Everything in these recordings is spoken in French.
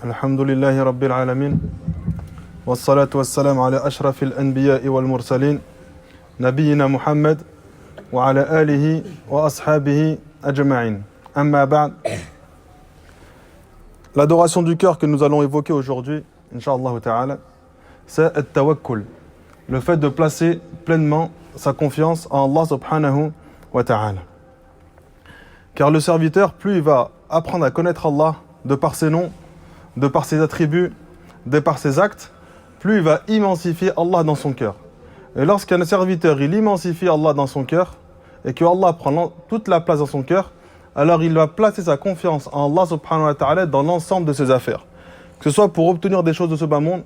الحمد لله رب العالمين والصلاة والسلام على أشرف الأنبياء والمرسلين نبينا محمد وعلى آله وأصحابه أجمعين أما بعد. L'adoration du cœur que nous allons évoquer aujourd'hui, Inch'Allah Ta'ala, c'est At-Tawakkul, le fait de placer pleinement sa confiance en Allah Subhanahu wa Ta'ala. Car le serviteur, plus il va apprendre à connaître Allah de par ses noms, de par ses attributs, de par ses actes, plus il va immensifier Allah dans son cœur. Et lorsqu'un serviteur, il immensifie Allah dans son cœur, et que Allah prend toute la place dans son cœur, alors il va placer sa confiance en Allah subhanahu wa ta'ala dans l'ensemble de ses affaires. Que ce soit pour obtenir des choses de ce bas monde,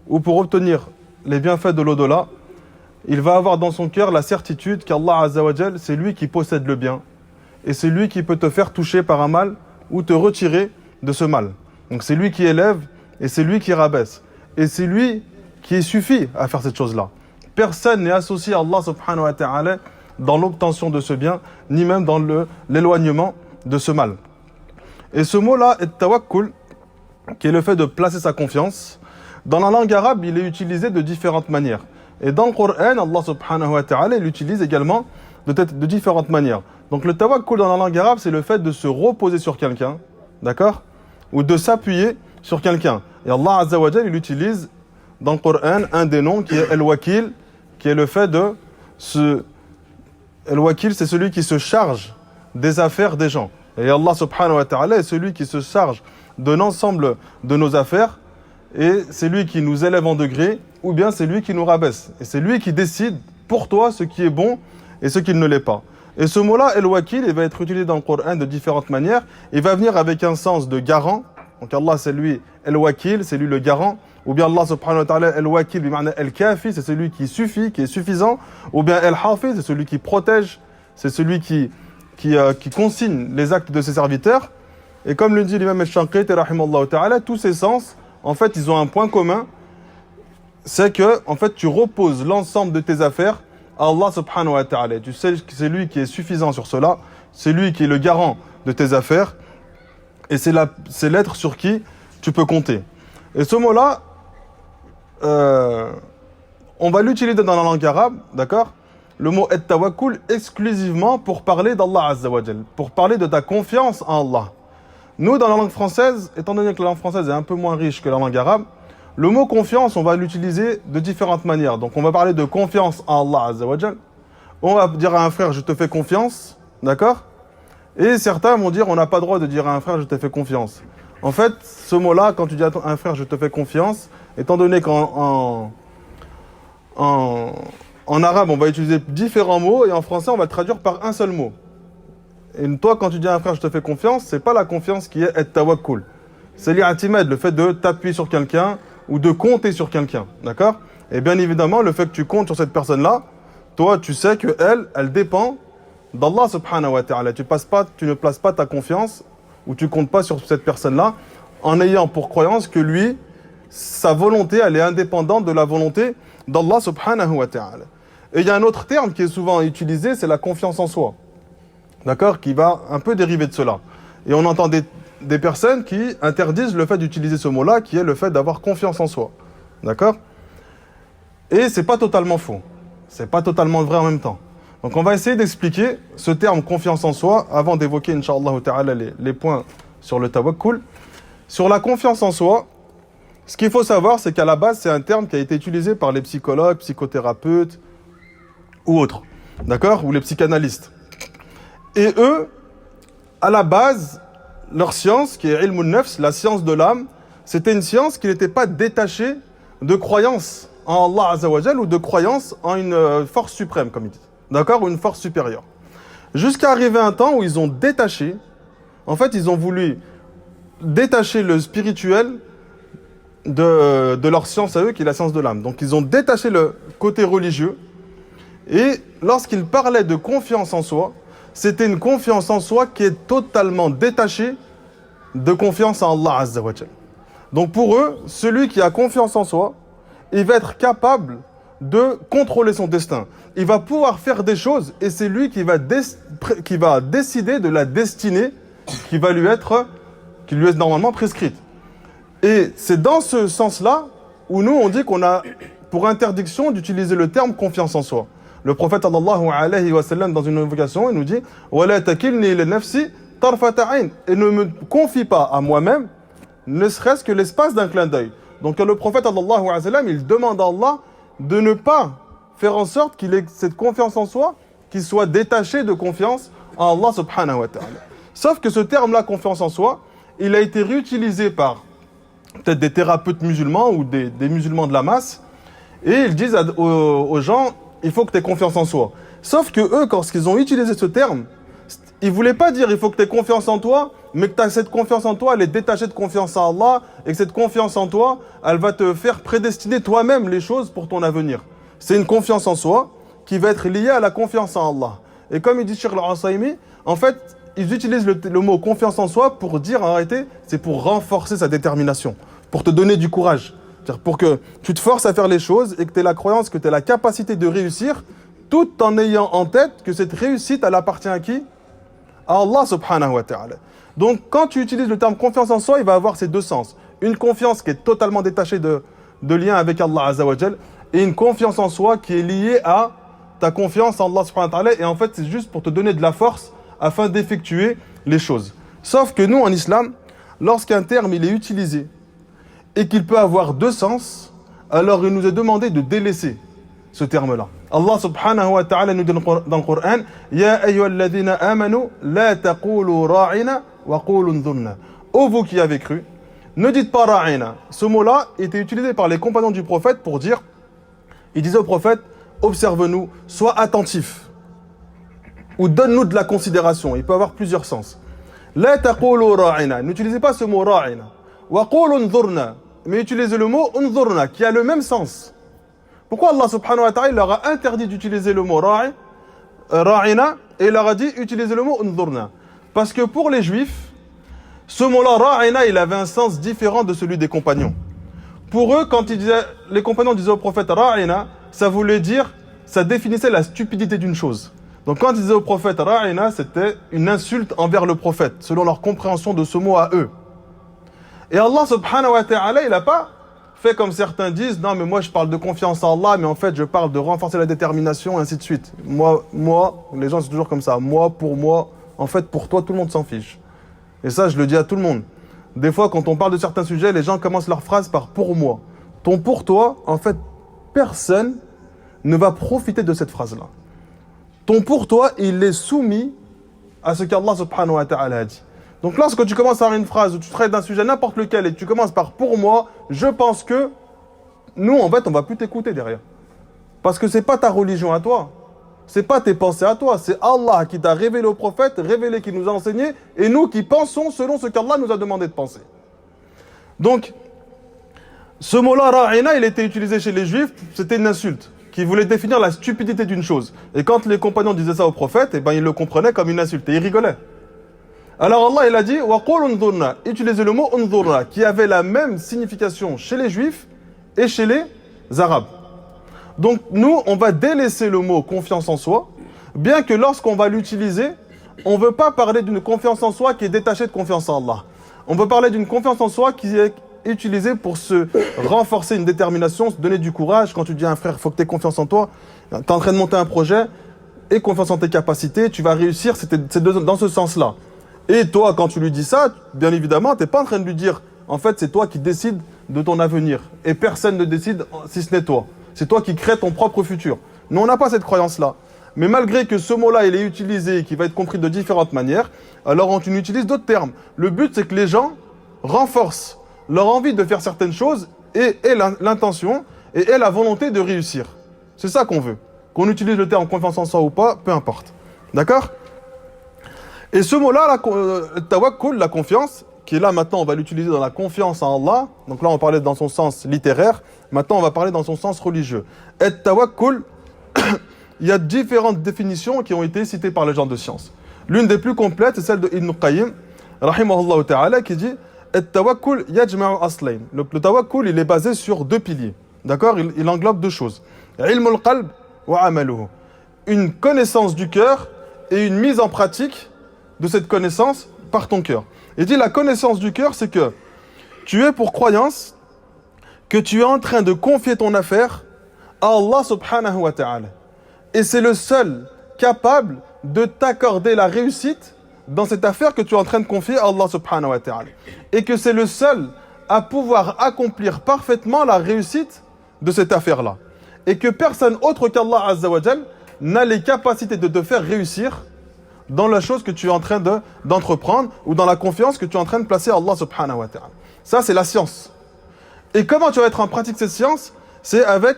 ou pour obtenir les bienfaits de l'au-delà, il va avoir dans son cœur la certitude qu'Allah Azza wa Jal, c'est lui qui possède le bien, et c'est lui qui peut te faire toucher par un mal, ou te retirer de ce mal. Donc c'est lui qui élève, et c'est lui qui rabaisse. Et c'est lui qui suffit à faire cette chose-là. Personne n'est associé à Allah subhanahu wa ta'ala dans l'obtention de ce bien, ni même dans l'éloignement de ce mal. Et ce mot-là, At-Tawakkul, qui est le fait de placer sa confiance, dans la langue arabe, il est utilisé de différentes manières. Et dans le Coran, Allah subhanahu wa ta'ala, il l'utilise également de différentes manières. Donc le tawakkul dans la langue arabe, c'est le fait de se reposer sur quelqu'un, d'accord ? Ou de s'appuyer sur quelqu'un. Et Allah Azza wa Jal, il utilise dans le Coran un des noms qui est Al-Wakil, qui est le fait de se... Al-Wakil, c'est celui qui se charge des affaires des gens. Et Allah subhanahu wa ta'ala est celui qui se charge de l'ensemble de nos affaires, et c'est lui qui nous élève en degré, ou bien c'est lui qui nous rabaisse. Et c'est lui qui décide pour toi ce qui est bon et ce qui ne l'est pas. Et ce mot-là, Al-Wakil, il va être utilisé dans le Coran de différentes manières. Il va venir avec un sens de garant. Donc Allah, c'est lui, Al-Wakil, c'est lui le garant. Ou bien Allah subhanahu wa ta'ala, Al-Wakil, bima'na Al-Kafi, c'est celui qui suffit, qui est suffisant. Ou bien Al-Hafi, c'est celui qui protège, c'est celui qui consigne les actes de ses serviteurs. Et comme le dit l'imam Al-Shanqiti, rahimallahu ta'ala, tous ces sens, en fait, ils ont un point commun. C'est que, en fait, tu reposes l'ensemble de tes affaires à Allah subhanahu wa ta'ala. Tu sais que c'est lui qui est suffisant sur cela, c'est lui qui est le garant de tes affaires, et c'est l'être sur qui tu peux compter. Et ce mot-là, on va l'utiliser dans la langue arabe, d'accord ? Le mot At-Tawakkul exclusivement pour parler d'Allah Azza wa Jal, pour parler de ta confiance en Allah. Nous, dans la langue française, étant donné que la langue française est un peu moins riche que la langue arabe, le mot confiance, on va l'utiliser de différentes manières. Donc, on va parler de confiance en Allah Azza wa Jal. On va dire à un frère, je te fais confiance, d'accord ? Et certains vont dire, on n'a pas le droit de dire à un frère, je te fais confiance. En fait, ce mot-là, quand tu dis à un frère, je te fais confiance, étant donné qu'en arabe, on va utiliser différents mots, et en français, on va le traduire par un seul mot. Et toi, quand tu dis à un frère, je te fais confiance, c'est pas la confiance qui est At-Tawakkul. C'est l'i'timad, le fait de t'appuyer sur quelqu'un, ou de compter sur quelqu'un, d'accord ? Et bien évidemment, le fait que tu comptes sur cette personne-là, toi, tu sais qu'elle, elle dépend d'Allah subhanahu wa ta'ala. Tu ne places pas ta confiance, ou tu comptes pas sur cette personne-là, en ayant pour croyance que lui, sa volonté, elle est indépendante de la volonté d'Allah subhanahu wa ta'ala. Et il y a un autre terme qui est souvent utilisé, c'est la confiance en soi, d'accord ? Qui va un peu dériver de cela. Et on entend des personnes qui interdisent le fait d'utiliser ce mot-là, qui est le fait d'avoir confiance en soi. D'accord ? Et c'est pas totalement faux. C'est pas totalement vrai en même temps. Donc on va essayer d'expliquer ce terme confiance en soi avant d'évoquer, Inch'Allah ta'ala, les points sur le tawakkul. Sur la confiance en soi, ce qu'il faut savoir, c'est qu'à la base, c'est un terme qui a été utilisé par les psychologues, psychothérapeutes ou autres. D'accord ? Ou les psychanalystes. Et eux, à la base, leur science, qui est ilm al-nafs, la science de l'âme, c'était une science qui n'était pas détachée de croyance en Allah Azza wa Jal ou de croyance en une force suprême, comme ils disent. D'accord ? Ou une force supérieure. Jusqu'à arriver à un temps où ils ont détaché, en fait, ils ont voulu détacher le spirituel de leur science à eux, qui est la science de l'âme. Donc, ils ont détaché le côté religieux. Et lorsqu'ils parlaient de confiance en soi, c'était une confiance en soi qui est totalement détachée de confiance en Allah Azza wa Jal. Donc pour eux, celui qui a confiance en soi, il va être capable de contrôler son destin. Il va pouvoir faire des choses et c'est lui qui va décider de la destinée qui lui est normalement prescrite. Et c'est dans ce sens-là où nous, on dit qu'on a pour interdiction d'utiliser le terme confiance en soi. Le prophète sallallahu alayhi wa sallam, dans une invocation, il nous dit « Wa la takilni li nafsi tarfata ayn » et ne me confie pas à moi-même, ne serait-ce que l'espace d'un clin d'œil. Donc le prophète sallallahu alayhi wa sallam, il demande à Allah de ne pas faire en sorte qu'il ait cette confiance en soi, qu'il soit détaché de confiance en Allah subhanahu wa ta'ala. Sauf que ce terme-là, confiance en soi, il a été réutilisé par peut-être des thérapeutes musulmans ou des musulmans de la masse, et ils disent aux gens, il faut que tu aies confiance en soi. Sauf que eux, quand ils ont utilisé ce terme, ils ne voulaient pas dire il faut que tu aies confiance en toi, mais que cette confiance en toi, elle est détachée de confiance en Allah, et que cette confiance en toi, elle va te faire prédestiner toi-même les choses pour ton avenir. C'est une confiance en soi qui va être liée à la confiance en Allah. Et comme il dit Cheikh Al-Asaymi, en fait, ils utilisent le mot confiance en soi pour dire, en réalité, c'est pour renforcer sa détermination, pour te donner du courage. C'est-à-dire pour que tu te forces à faire les choses et que tu aies la croyance, que tu aies la capacité de réussir, tout en ayant en tête que cette réussite, elle appartient à qui? À Allah subhanahu wa ta'ala. Donc, quand tu utilises le terme confiance en soi, il va avoir ces deux sens. Une confiance qui est totalement détachée de lien avec Allah azza wa jal, et une confiance en soi qui est liée à ta confiance en Allah subhanahu wa ta'ala. Et en fait, c'est juste pour te donner de la force afin d'effectuer les choses. Sauf que nous, en islam, lorsqu'un terme il est utilisé et qu'il peut avoir deux sens, alors il nous est demandé de délaisser ce terme-là. Allah subhanahu wa ta'ala nous dit dans le Coran « Ya ayyuhalladhina amanu, la taqulu ra'ina wa qulu ndhurna » Ô vous qui avez cru, ne dites pas ra'ina. Ce mot-là était utilisé par les compagnons du prophète pour dire, ils disaient au prophète, observe-nous, sois attentif, ou donne-nous de la considération. Il peut avoir plusieurs sens. La taqulu ra'ina. N'utilisez pas ce mot ra'ina. Wa qulu ndhurna. Mais utilisez le mot ndhurna, qui a le même sens. Pourquoi Allah subhanahu wa ta'ala leur a interdit d'utiliser le mot ra'ina et il leur a dit utilisez le mot ndhurna? Parce que pour les juifs, ce mot-là, ra'ina, il avait un sens différent de celui des compagnons. Pour eux, quand les compagnons disaient au prophète ra'ina, ça voulait dire, ça définissait la stupidité d'une chose. Donc quand ils disaient au prophète ra'ina, c'était une insulte envers le prophète, selon leur compréhension de ce mot à eux. Et Allah subhanahu wa ta'ala, il n'a pas fait comme certains disent, non mais moi je parle de confiance en Allah, mais en fait je parle de renforcer la détermination, et ainsi de suite. Moi, les gens c'est toujours comme ça, moi, en fait pour toi tout le monde s'en fiche. Et ça je le dis à tout le monde. Des fois quand on parle de certains sujets, les gens commencent leur phrase par pour moi. Ton pour toi, en fait personne ne va profiter de cette phrase-là. Ton pour toi, il est soumis à ce qu'Allah subhanahu wa ta'ala a dit. Donc lorsque tu commences à avoir une phrase où tu traites d'un sujet n'importe lequel et tu commences par pour moi, je pense que nous en fait on va plus t'écouter derrière. Parce que c'est pas ta religion à toi. C'est pas tes pensées à toi, c'est Allah qui t'a révélé au prophète, révélé qui nous a enseigné et nous qui pensons selon ce qu'Allah nous a demandé de penser. Donc ce mot-là ra'ina, il était utilisé chez les juifs, c'était une insulte qui voulait définir la stupidité d'une chose. Et quand les compagnons disaient ça au prophète, eh ben ils le comprenaient comme une insulte et ils rigolaient. Alors Allah il a dit wa qul undhurna, utilisez le mot undhurna qui avait la même signification chez les juifs et chez les arabes. Donc nous on va délaisser le mot confiance en soi, bien que lorsqu'on va l'utiliser, on veut pas parler d'une confiance en soi qui est détachée de confiance en Allah. On veut parler d'une confiance en soi qui est utilisée pour se renforcer une détermination, se donner du courage. Quand tu dis à un frère, il faut que tu aies confiance en toi, tu es en train de monter un projet, et confiance en tes capacités, tu vas réussir, c'est dans ce sens-là. Et toi, quand tu lui dis ça, bien évidemment, tu n'es pas en train de lui dire, en fait, c'est toi qui décides de ton avenir. Et personne ne décide si ce n'est toi. C'est toi qui crées ton propre futur. Nous, on n'a pas cette croyance-là. Mais malgré que ce mot-là, il est utilisé et qu'il va être compris de différentes manières, alors on utilise d'autres termes. Le but, c'est que les gens renforcent leur envie de faire certaines choses et l'intention et la volonté de réussir. C'est ça qu'on veut. Qu'on utilise le terme confiance en soi ou pas, peu importe. D'accord ? Et ce mot-là, tawakkul, la confiance, qui est là maintenant, on va l'utiliser dans la confiance en Allah. Donc là, on parlait dans son sens littéraire. Maintenant, on va parler dans son sens religieux. Et tawakkul, il y a différentes définitions qui ont été citées par les gens de science. L'une des plus complètes, c'est celle de Ibn Qayyim, rahimahullah ta'ala, qui dit « Et tawakkul yajma'u aslayn ». Le tawakkul, il est basé sur deux piliers. D'accord ? Il englobe deux choses. « Ilmul qalb wa amaluhu ». Une connaissance du cœur et une mise en pratique de cette connaissance par ton cœur. Il dit la connaissance du cœur, c'est que tu es pour croyance que tu es en train de confier ton affaire à Allah subhanahu wa ta'ala. Et c'est le seul capable de t'accorder la réussite dans cette affaire que tu es en train de confier à Allah subhanahu wa ta'ala. Et que c'est le seul à pouvoir accomplir parfaitement la réussite de cette affaire-là. Et que personne autre qu'Allah azza wa jal n'a les capacités de te faire réussir dans la chose que tu es en train d'entreprendre ou dans la confiance que tu es en train de placer à Allah subhanahu wa ta'ala. Ça, c'est la science. Et comment tu vas être en pratique cette science? C'est avec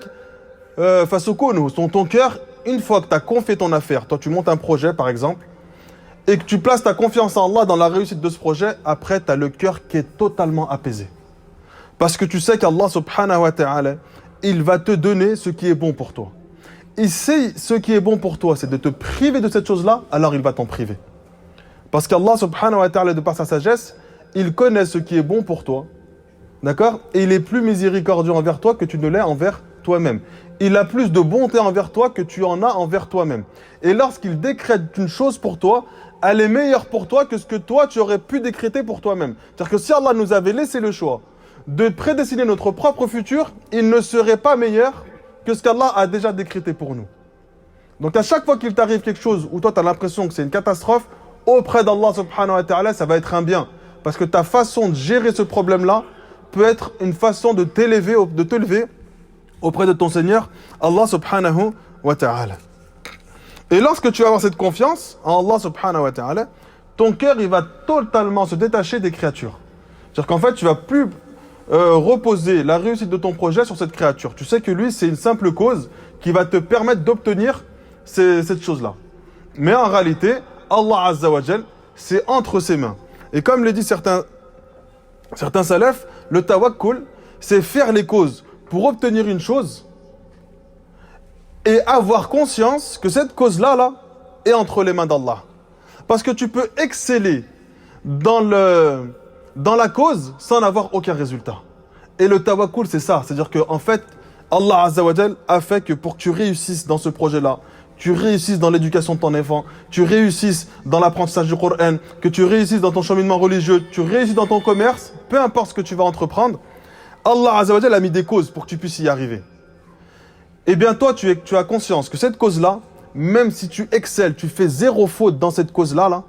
face au kono, ton cœur, une fois que tu as confié ton affaire, toi tu montes un projet par exemple, et que tu places ta confiance en Allah dans la réussite de ce projet, après tu as le cœur qui est totalement apaisé. Parce que tu sais qu'Allah subhanahu wa ta'ala, il va te donner ce qui est bon pour toi. Et si ce qui est bon pour toi, c'est de te priver de cette chose-là, alors il va t'en priver. Parce qu'Allah subhanahu wa ta'ala, de par sa sagesse, il connaît ce qui est bon pour toi. D'accord? Et il est plus miséricordieux envers toi que tu ne l'es envers toi-même. Il a plus de bonté envers toi que tu en as envers toi-même. Et lorsqu'il décrète une chose pour toi, elle est meilleure pour toi que ce que toi, tu aurais pu décréter pour toi-même. C'est-à-dire que si Allah nous avait laissé le choix de prédestiner notre propre futur, il ne serait pas meilleur que ce qu'Allah a déjà décrété pour nous. Donc à chaque fois qu'il t'arrive quelque chose où toi tu as l'impression que c'est une catastrophe, auprès d'Allah subhanahu wa ta'ala, ça va être un bien. Parce que ta façon de gérer ce problème-là peut être une façon de t'élever auprès de ton Seigneur, Allah subhanahu wa ta'ala. Et lorsque tu vas avoir cette confiance en Allah subhanahu wa ta'ala, ton cœur il va totalement se détacher des créatures. C'est-à-dire qu'en fait tu vas plus reposer la réussite de ton projet sur cette créature. Tu sais que lui c'est une simple cause qui va te permettre d'obtenir cette chose-là. Mais en réalité, Allah azza wa jal, c'est entre ses mains. Et comme le dit certains salafs, le tawakkul, c'est faire les causes pour obtenir une chose et avoir conscience que cette cause-là est entre les mains d'Allah. Parce que tu peux exceller dans la cause sans n'avoir aucun résultat. Et le tawakkul, c'est ça. C'est-à-dire qu'en fait, Allah Azza wa Jal a fait que pour que tu réussisses dans ce projet-là, tu réussisses dans l'éducation de ton enfant, tu réussisses dans l'apprentissage du Coran, que tu réussisses dans ton cheminement religieux, tu réussisses dans ton commerce, peu importe ce que tu vas entreprendre, Allah Azza wa Jal a mis des causes pour que tu puisses y arriver. Eh bien toi, tu as conscience que cette cause-là, même si tu excelles, tu fais zéro faute dans cette cause-là,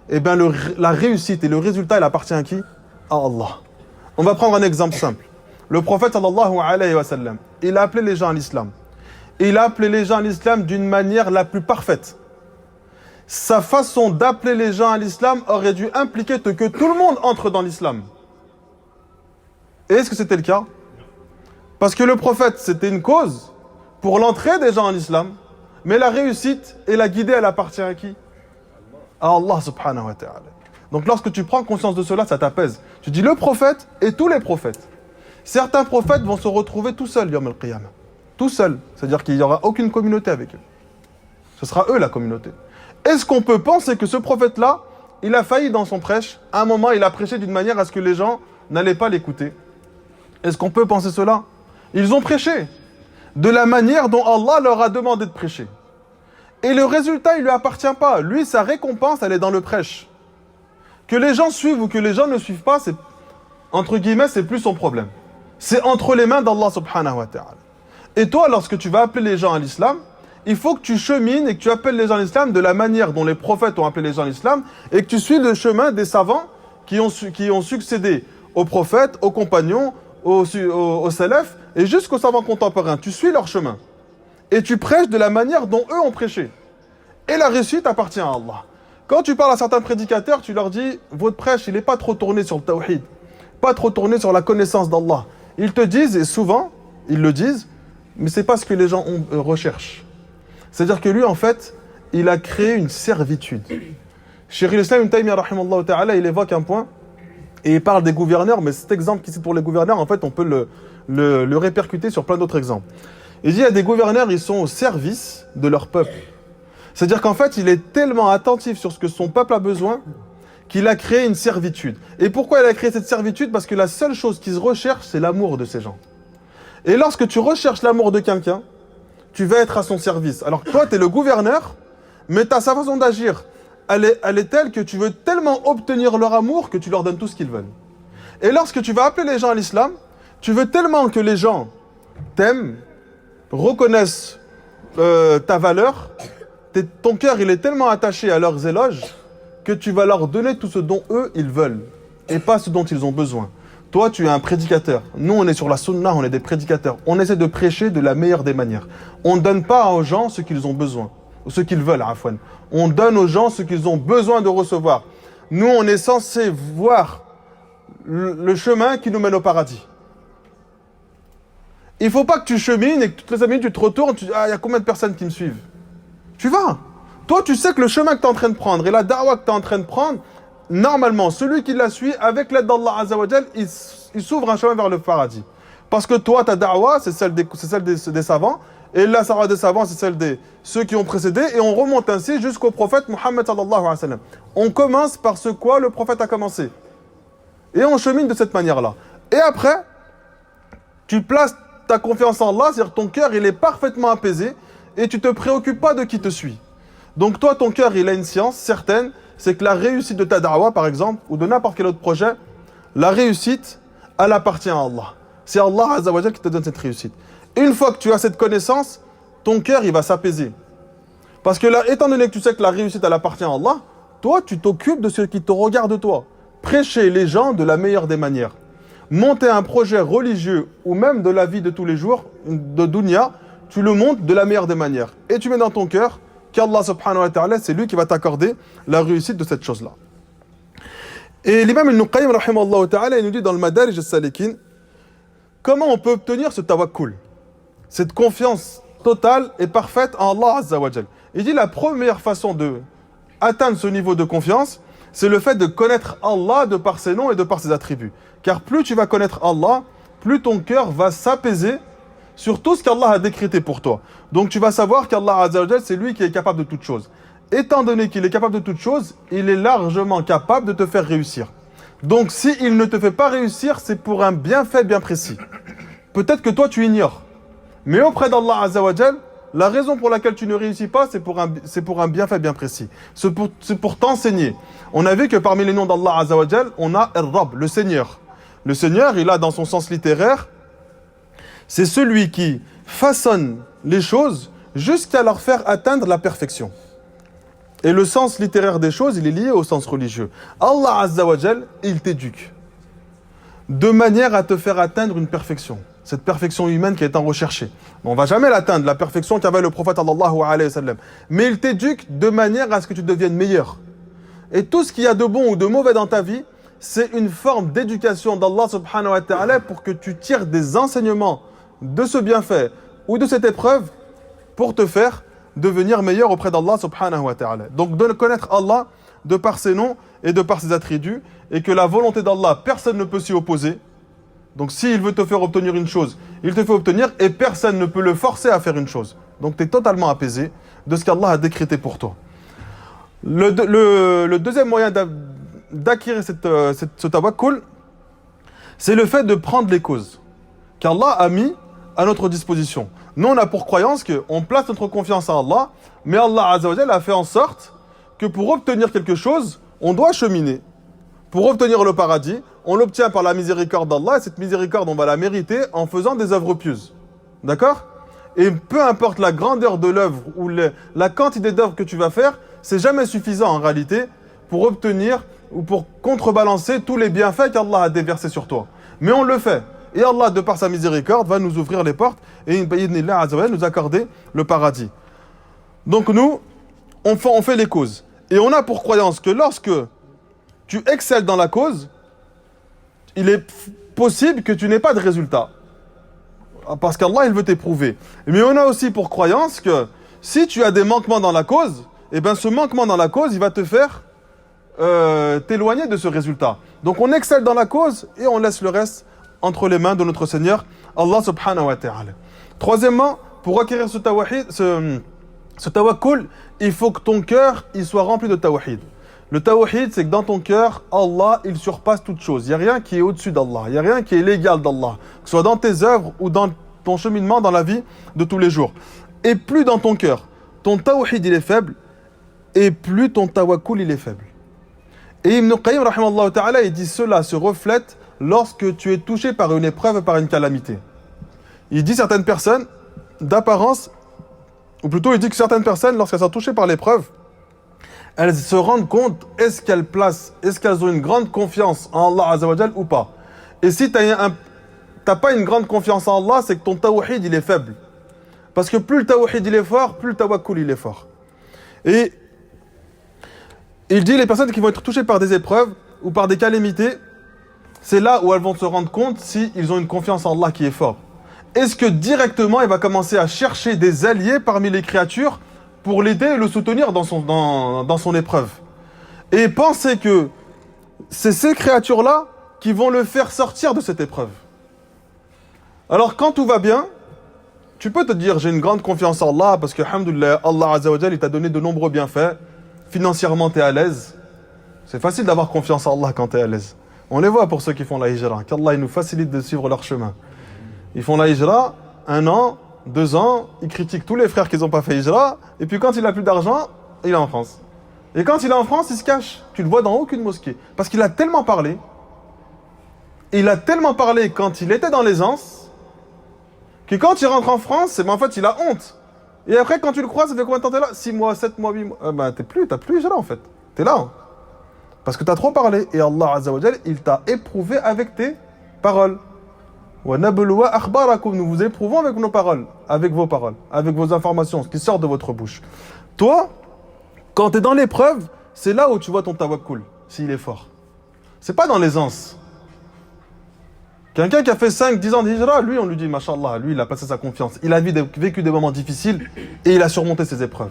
eh bien la réussite et le résultat, il appartient à qui? À Allah. On va prendre un exemple simple. Le prophète sallallahu alayhi wa sallam, il a appelé les gens à l'islam. Il a appelé les gens à l'islam d'une manière la plus parfaite. Sa façon d'appeler les gens à l'islam aurait dû impliquer que tout le monde entre dans l'islam. Et est-ce que c'était le cas? Parce que le prophète, c'était une cause pour l'entrée des gens en islam, mais la réussite et la guidée, elle appartient à qui? À Allah subhanahu wa ta'ala. Donc lorsque tu prends conscience de cela, ça t'apaise. Tu dis le prophète et tous les prophètes. Certains prophètes vont se retrouver tout seuls, yawm al-qiyamah. Tout seuls. C'est-à-dire qu'il n'y aura aucune communauté avec eux. Ce sera eux la communauté. Est-ce qu'on peut penser que ce prophète-là, il a failli dans son prêche? À un moment, il a prêché d'une manière à ce que les gens n'allaient pas l'écouter. Est-ce qu'on peut penser cela? Ils ont prêché de la manière dont Allah leur a demandé de prêcher. Et le résultat, il ne lui appartient pas. Lui, sa récompense, elle est dans le prêche. Que les gens suivent ou que les gens ne suivent pas, c'est, entre guillemets, c'est plus son problème. C'est entre les mains d'Allah subhanahu wa ta'ala. Et toi, lorsque tu vas appeler les gens à l'islam, il faut que tu chemines et que tu appelles les gens à l'islam de la manière dont les prophètes ont appelé les gens à l'islam et que tu suis le chemin des savants qui ont succédé aux prophètes, aux compagnons, aux salafs et jusqu'aux savants contemporains. Tu suis leur chemin. Et tu prêches de la manière dont eux ont prêché. Et la réussite appartient à Allah. Quand tu parles à certains prédicateurs, tu leur dis, votre prêche, il n'est pas trop tourné sur le tawhid, pas trop tourné sur la connaissance d'Allah. Ils te disent, et souvent, ils le disent, mais c'est pas ce que les gens recherchent. C'est-à-dire que lui, en fait, il a créé une servitude. Cheikh al-Islam Ibn Taymiyyah, rahimallahu ta'ala, il évoque un point, et il parle des gouverneurs, mais cet exemple qui c'est pour les gouverneurs, en fait, on peut le répercuter sur plein d'autres exemples. Il dit, il y a des gouverneurs, ils sont au service de leur peuple. C'est-à-dire qu'en fait, il est tellement attentif sur ce que son peuple a besoin qu'il a créé une servitude. Et pourquoi il a créé cette servitude? Parce que la seule chose qui se recherche, c'est l'amour de ces gens. Et lorsque tu recherches l'amour de quelqu'un, tu vas être à son service. Alors que toi, tu es le gouverneur, mais ta façon d'agir, elle est telle que tu veux tellement obtenir leur amour que tu leur donnes tout ce qu'ils veulent. Et lorsque tu vas appeler les gens à l'islam, tu veux tellement que les gens t'aiment, reconnaissent ta valeur, ton cœur il est tellement attaché à leurs éloges que tu vas leur donner tout ce dont eux ils veulent et pas ce dont ils ont besoin. Toi, tu es un prédicateur. Nous, on est sur la sunna, on est des prédicateurs. On essaie de prêcher de la meilleure des manières. On ne donne pas aux gens ce qu'ils ont besoin, ou ce qu'ils veulent, afwan. On donne aux gens ce qu'ils ont besoin de recevoir. Nous, on est censé voir le chemin qui nous mène au paradis. Il ne faut pas que tu chemines et que toutes les 5 minutes, tu te retournes, tu dis « Ah, il y a combien de personnes qui me suivent ?» Tu vas. Toi, tu sais que le chemin que tu es en train de prendre et la da'wah que tu es en train de prendre, normalement, celui qui la suit, avec l'aide d'Allah Azza wa Jal, il s'ouvre un chemin vers le paradis. Parce que toi, ta da'wah, c'est celle des savants, et la da'wah des savants, c'est celle de ceux qui ont précédé, et on remonte ainsi jusqu'au prophète Muhammad sallallahu alayhi wa sallam. On commence par ce quoi le prophète a commencé. Et on chemine de cette manière-là. Et après, tu places ta confiance en Allah, c'est-à-dire ton cœur, il est parfaitement apaisé, et tu ne te préoccupes pas de qui te suit. Donc toi, ton cœur, il a une science certaine, c'est que la réussite de ta da'wah, par exemple, ou de n'importe quel autre projet, la réussite, elle appartient à Allah. C'est Allah Azza wa Jal qui te donne cette réussite. Une fois que tu as cette connaissance, ton cœur, il va s'apaiser. Parce que là, étant donné que tu sais que la réussite, elle appartient à Allah, toi, tu t'occupes de ce qui te regarde de toi. Prêcher les gens de la meilleure des manières. Monter un projet religieux, ou même de la vie de tous les jours, de dunya, tu le montes de la meilleure des manières. Et tu mets dans ton cœur qu'Allah subhanahu wa ta'ala, c'est lui qui va t'accorder la réussite de cette chose-là. Et l'imam Ibn Qayyim, rahimahullah ta'ala, il nous dit dans le Madarij al-Salikin, comment on peut obtenir ce tawakkul, cette confiance totale et parfaite en Allah Azza wa Jal. Il dit la première façon de atteindre ce niveau de confiance, c'est le fait de connaître Allah de par ses noms et de par ses attributs. Car plus tu vas connaître Allah, plus ton cœur va s'apaiser sur tout ce qu'Allah a décrété pour toi. Donc tu vas savoir qu'Allah Azza wa Jal, c'est lui qui est capable de toutes choses. Étant donné qu'il est capable de toutes choses, il est largement capable de te faire réussir. Donc s'il ne te fait pas réussir, c'est pour un bienfait bien précis. Peut-être que toi tu ignores. Mais auprès d'Allah Azza wa Jal, la raison pour laquelle tu ne réussis pas, c'est pour un bienfait bien précis. C'est pour t'enseigner. On a vu que parmi les noms d'Allah Azza wa Jal, on a Ar-Rabb, le Seigneur. Le Seigneur, il a dans son sens littéraire, c'est celui qui façonne les choses jusqu'à leur faire atteindre la perfection. Et le sens littéraire des choses, il est lié au sens religieux. Allah Azza wa Jal, il t'éduque de manière à te faire atteindre une perfection. Cette perfection humaine qui est en recherchée. On ne va jamais l'atteindre, la perfection qu'avait le prophète sallallahu alayhi wa sallam. Mais il t'éduque de manière à ce que tu deviennes meilleur. Et tout ce qu'il y a de bon ou de mauvais dans ta vie, c'est une forme d'éducation d'Allah subhanahu wa ta'ala pour que tu tires des enseignements de ce bienfait ou de cette épreuve pour te faire devenir meilleur auprès d'Allah subhanahu wa ta'ala. Donc de connaître Allah de par ses noms et de par ses attributs, et que la volonté d'Allah, personne ne peut s'y opposer. Donc s'il veut te faire obtenir une chose, il te fait obtenir, et personne ne peut le forcer à faire une chose. Donc tu es totalement apaisé de ce qu'Allah a décrété pour toi. Le deuxième moyen d'acquérir ce tawakkul, c'est le fait de prendre les causes qu'Allah a mis à notre disposition. Nous, on a pour croyance qu'on place notre confiance en Allah, mais Allah Azza wa Jalla a fait en sorte que pour obtenir quelque chose, on doit cheminer. Pour obtenir le paradis, on l'obtient par la miséricorde d'Allah, et cette miséricorde, on va la mériter en faisant des œuvres pieuses. D'accord ? Et peu importe la grandeur de l'œuvre ou la quantité d'œuvres que tu vas faire, c'est jamais suffisant en réalité pour obtenir ou pour contrebalancer tous les bienfaits qu'Allah a déversés sur toi. Mais on le fait. Et Allah, de par sa miséricorde, va nous ouvrir les portes et nous accorder le paradis. Donc nous, on fait les causes. Et on a pour croyance que lorsque tu excelles dans la cause, il est possible que tu n'aies pas de résultat. Parce qu'Allah, il veut t'éprouver. Mais on a aussi pour croyance que si tu as des manquements dans la cause, eh bien ce manquement dans la cause, il va te faire t'éloigner de ce résultat. Donc on excelle dans la cause et on laisse le reste entre les mains de notre Seigneur, Allah subhanahu wa ta'ala. Troisièmement, pour acquérir ce tawakkul, il faut que ton cœur il soit rempli de tawhid. Le tawhid, c'est que dans ton cœur, Allah, il surpasse toute chose. Il n'y a rien qui est au-dessus d'Allah. Il n'y a rien qui est l'égal d'Allah. Que ce soit dans tes œuvres ou dans ton cheminement dans la vie de tous les jours. Et plus dans ton cœur, ton tawhid, il est faible, et plus ton tawakkul, il est faible. Et Ibn Qayyim, rahimahullah ta'ala, il dit cela se reflète lorsque tu es touché par une épreuve, par une calamité. Il dit certaines personnes, d'apparence, ou plutôt il dit que certaines personnes, lorsqu'elles sont touchées par l'épreuve, elles se rendent compte, est-ce qu'elles ont une grande confiance en Allah Azza wa Jal ou pas. Et si t'as pas une grande confiance en Allah, c'est que ton tawhid il est faible. Parce que plus le tawhid il est fort, plus le tawakkul il est fort. Et il dit les personnes qui vont être touchées par des épreuves ou par des calamités, c'est là où elles vont se rendre compte s'ils ont une confiance en Allah qui est forte. Est-ce que directement il va commencer à chercher des alliés parmi les créatures pour l'aider et le soutenir dans son épreuve. Et penser que c'est ces créatures-là qui vont le faire sortir de cette épreuve. Alors quand tout va bien, tu peux te dire j'ai une grande confiance en Allah parce que, alhamdoulilah, Allah Azza wa Jal, il t'a donné de nombreux bienfaits. Financièrement, tu es à l'aise. C'est facile d'avoir confiance en Allah quand tu es à l'aise. On les voit pour ceux qui font la hijra. Qu'Allah il nous facilite de suivre leur chemin. Ils font la hijra, 1 an, 2 ans, ils critiquent tous les frères qui n'ont pas fait hijra, et puis quand il n'a plus d'argent, il est en France. Et quand il est en France, il se cache. Tu le vois dans aucune mosquée. Parce qu'il a tellement parlé. Il a tellement parlé quand il était dans l'aisance, que quand il rentre en France, en fait, il a honte. Et après, quand tu le crois, ça fait combien de temps t'es là? 6 mois, 7 mois, 8 mois. T'as plus hijra en fait. T'es là. Hein. Parce que t'as trop parlé. Et Allah Azza wa Jal, il t'a éprouvé avec tes paroles. Nous vous éprouvons avec nos paroles, avec vos paroles, avec vos informations, ce qui sort de votre bouche. Toi, quand tu es dans l'épreuve, c'est là où tu vois ton tawakkul, s'il est fort. C'est pas dans l'aisance. Quelqu'un qui a fait 5-10 ans d'hijra, lui, on lui dit, mashallah, lui, il a passé sa confiance. Il a vécu des moments difficiles et il a surmonté ses épreuves.